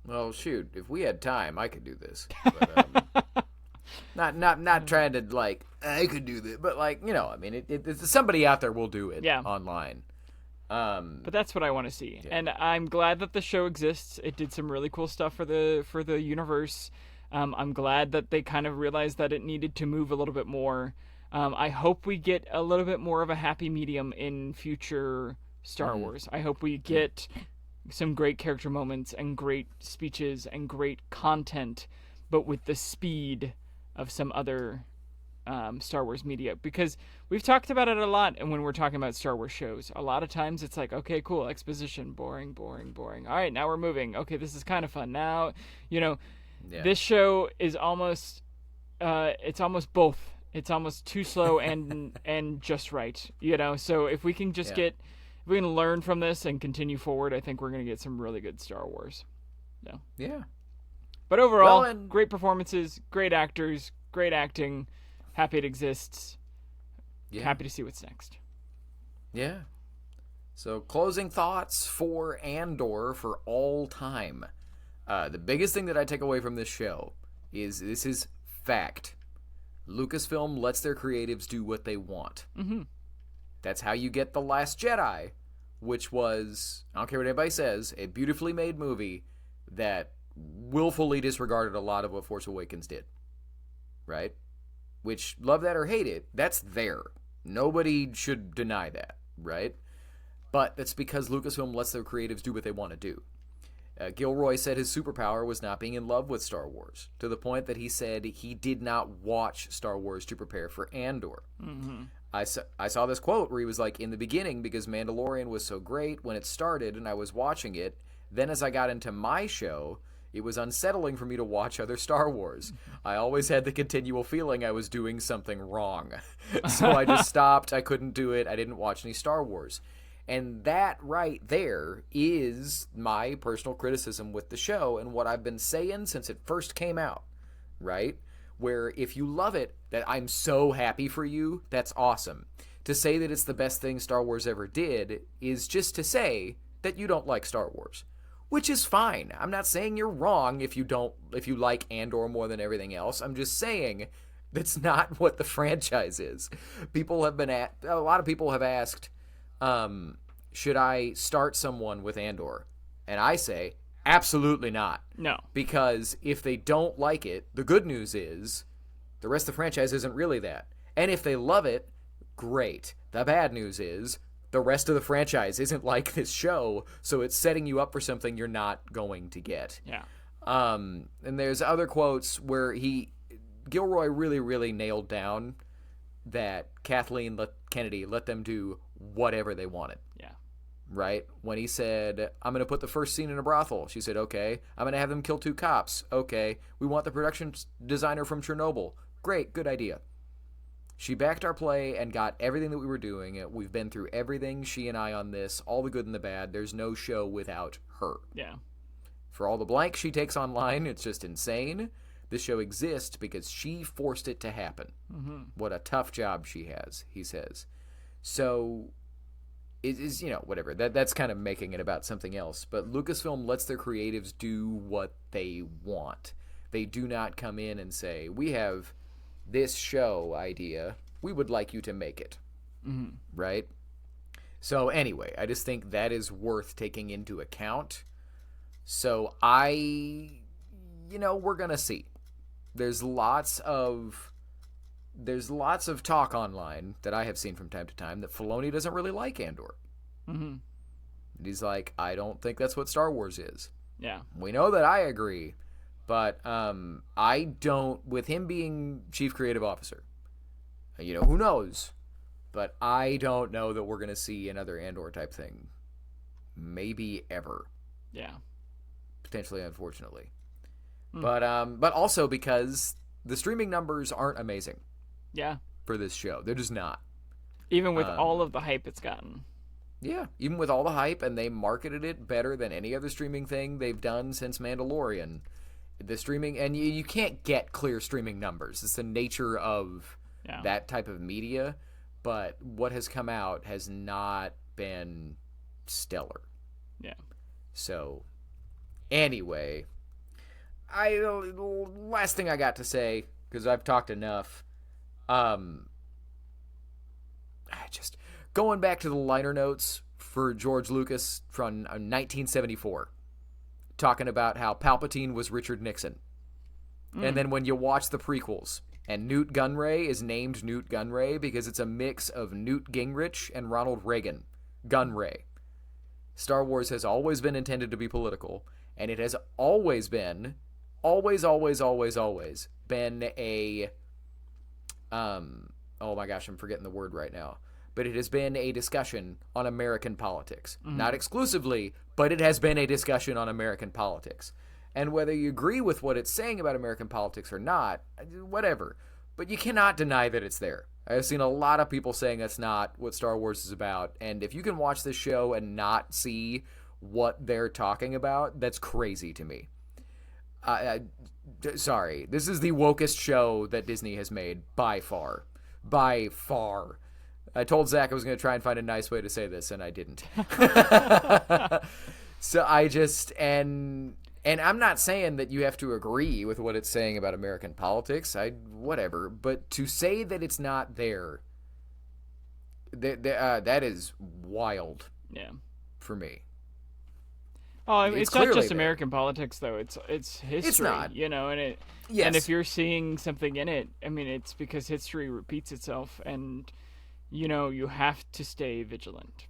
Well, shoot, if we had time, I could do this. But, not trying to like I could do this, but like I mean, it's somebody out there will do it online. But that's what I want to see, and I'm glad that the show exists. It did some really cool stuff for the universe. I'm glad that they kind of realized that it needed to move a little bit more. I hope we get a little bit more of a happy medium in future Star Wars. I hope we get some great character moments and great speeches and great content, but with the speed of some other Star Wars media. Because we've talked about it a lot, and when we're talking about Star Wars shows, a lot of times it's like, okay, cool, exposition, boring. All right, now we're moving. Okay, this is kind of fun. Now, this show is almost, it's almost both. It's almost too slow and just right, So if we can just if we can learn from this and continue forward, I think we're going to get some really good Star Wars. Yeah. But overall, great performances, great actors, great acting. Happy it exists. Yeah. Happy to see what's next. Yeah. So closing thoughts for Andor for all time. The biggest thing that I take away from this show is this is fact. Lucasfilm lets their creatives do what they want. Mm-hmm. That's how you get The Last Jedi, which was, I don't care what anybody says, a beautifully made movie that willfully disregarded a lot of what Force Awakens did. Right? Which, love that or hate it, that's there. Nobody should deny that, right? But that's because Lucasfilm lets their creatives do what they want to do. Gilroy said his superpower was not being in love with Star Wars, to the point that he said he did not watch Star Wars to prepare for Andor. Mm-hmm. I saw this quote where he was like, in the beginning, because Mandalorian was so great when it started and I was watching it, then as I got into my show, it was unsettling for me to watch other Star Wars. I always had the continual feeling I was doing something wrong. So I just stopped. I couldn't do it. I didn't watch any Star Wars. And that right there is my personal criticism with the show and what I've been saying since it first came out, right? Where if you love it, that I'm so happy for you, that's awesome. To say that it's the best thing Star Wars ever did is just to say that you don't like Star Wars, which is fine. I'm not saying you're wrong if you like Andor more than everything else. I'm just saying that's not what the franchise is. A lot of people have asked, should I start someone with Andor? And I say, absolutely not. No. Because if they don't like it, the good news is the rest of the franchise isn't really that. And if they love it, great. The bad news is the rest of the franchise isn't like this show, so it's setting you up for something you're not going to get. Yeah. And there's other quotes where Gilroy really, really nailed down that Kathleen Kennedy let them do whatever they wanted. Yeah. Right? When he said, I'm going to put the first scene in a brothel, she said, okay. I'm going to have them kill 2 cops. Okay. We want the production designer from Chernobyl. Great. Good idea. She backed our play and got everything that we were doing. We've been through everything, she and I, on this, all the good and the bad. There's no show without her. Yeah. For all the blanks she takes online, it's just insane. This show exists because she forced it to happen. Mm-hmm. What a tough job she has, he says. So, it is, whatever. That's kind of making it about something else. But Lucasfilm lets their creatives do what they want. They do not come in and say, we have this show idea, we would like you to make it. Mm-hmm. Right? So anyway, I just think that is worth taking into account. So we're gonna see. There's lots of talk online that I have seen from time to time that Filoni doesn't really like Andor. Mm-hmm. He's like, I don't think that's what Star Wars is. Yeah. We know that I agree. But I don't, with him being chief creative officer, who knows? But I don't know that we're going to see another Andor type thing. Maybe ever. Yeah. Potentially, unfortunately. But also because the streaming numbers aren't amazing. Yeah. For this show. They're just not. Even with all of the hype it's gotten. Yeah, even with all the hype, and they marketed it better than any other streaming thing they've done since Mandalorian. The streaming, and you can't get clear streaming numbers. It's the nature of that type of media, but what has come out has not been stellar. Yeah. So, anyway, last thing I got to say, because I've talked enough, just going back to the liner notes for George Lucas from 1974. Talking about how Palpatine was Richard Nixon. And then when you watch the prequels, and Newt Gunray is named Newt Gunray because it's a mix of Newt Gingrich and Ronald Reagan. Gunray. Star Wars has always been intended to be political, and it has always been, always been a, oh my gosh, I'm forgetting the word right now. But it has been a discussion on American politics. Mm-hmm. Not exclusively, but it has been a discussion on American politics. And whether you agree with what it's saying about American politics or not, whatever. But you cannot deny that it's there. I've seen a lot of people saying that's not what Star Wars is about. And if you can watch this show and not see what they're talking about, that's crazy to me. Sorry. This is the wokest show that Disney has made by far. By far. I told Zach I was going to try and find a nice way to say this, and I didn't. So I just, and I'm not saying that you have to agree with what it's saying about American politics. Whatever. But to say that it's not there, that is wild. Yeah. For me. Oh, I mean, it's not just there. American politics, though. It's history. It's not. And it. Yes. And if you're seeing something in it, I mean, it's because history repeats itself, and you have to stay vigilant.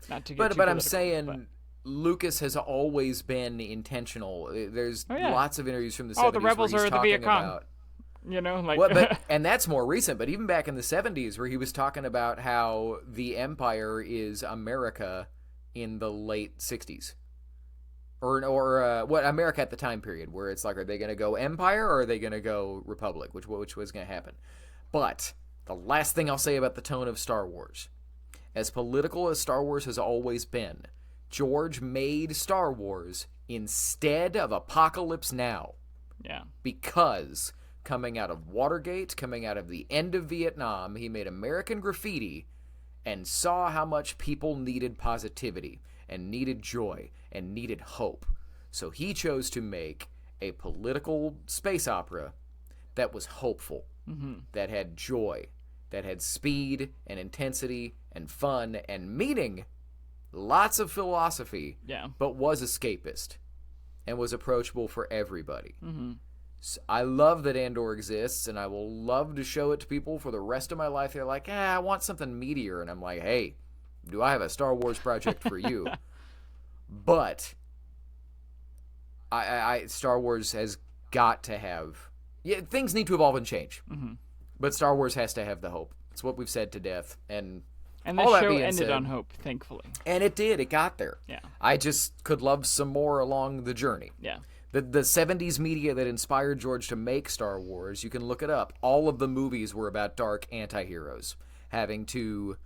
Not to get too but I'm political, saying, but Lucas has always been intentional. There's lots of interviews from the 70s the rebels where he's are the talking Viet Cong. about... and that's more recent, but even back in the 70s where he was talking about how the Empire is America in the late 60s. Or what America at the time period, where it's like, are they going to go Empire or are they going to go Republic? Which was going to happen? But the last thing I'll say about the tone of Star Wars, as political as Star Wars has always been, George made Star Wars instead of Apocalypse Now. Yeah. Because coming out of Watergate, coming out of the end of Vietnam, he made American Graffiti and saw how much people needed positivity and needed joy and needed hope. So he chose to make a political space opera that was hopeful, that had joy, that had speed and intensity and fun and meaning, lots of philosophy, but was escapist and was approachable for everybody. So I love that Andor exists, and I will love to show it to people for the rest of my life. They're like, I want something meatier. And I'm like, hey, do I have a Star Wars project for you? But Star Wars has got to have... Yeah, things need to evolve and change. But Star Wars has to have the hope. It's what we've said to death. And the all that show being ended said, on hope, thankfully. And it did. It got there. Yeah. I just could love some more along the journey. Yeah. The 70s media that inspired George to make Star Wars, you can look it up. All of the movies were about dark anti-heroes having to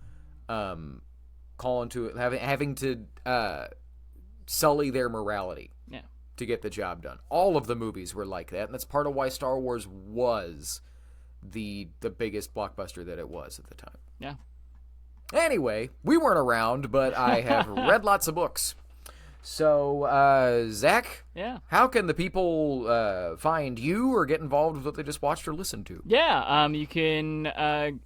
sully their morality to get the job done. All of the movies were like that, and that's part of why Star Wars was the biggest blockbuster that it was at the time. Yeah. Anyway, we weren't around, but I have read lots of books. So, Zach, how can the people find you or get involved with what they just watched or listened to? Yeah, you can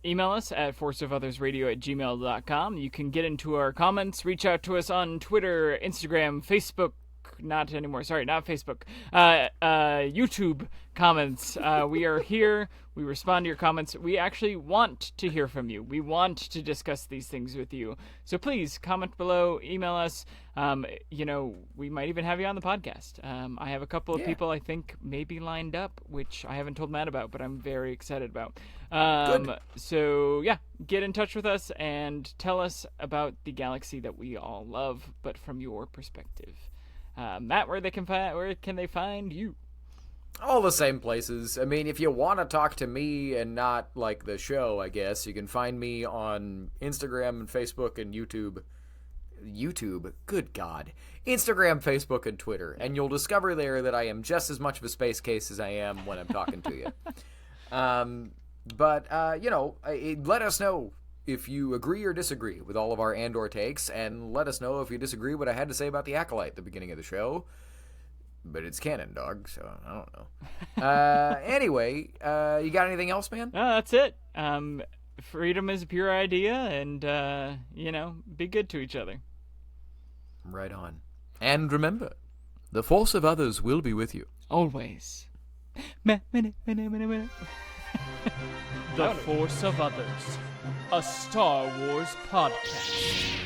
email us at forceofothersradio@gmail.com. You can get into our comments, reach out to us on Twitter, Instagram, Facebook. Not anymore. Sorry, not Facebook. YouTube comments. We are here. We respond to your comments. We actually want to hear from you. We want to discuss these things with you. So please comment below, email us. We might even have you on the podcast. I have a couple of people I think maybe lined up, which I haven't told Matt about, but I'm very excited about. Good. So yeah, get in touch with us and tell us about the galaxy that we all love, but from your perspective. Matt, where can they find you? All the same places. I mean, if you want to talk to me and not like the show, I guess, you can find me on Instagram and Facebook and YouTube. Good God. Instagram, Facebook, and Twitter. And you'll discover there that I am just as much of a space case as I am when I'm talking to you. Let us know if you agree or disagree with all of our Andor takes, and let us know if you disagree what I had to say about the Acolyte at the beginning of the show. But it's canon, dog, so I don't know. Anyway, you got anything else, man? No, that's it. Freedom is a pure idea, and, be good to each other. Right on. And remember, the force of others will be with you. Always. The Force of Others, a Star Wars podcast.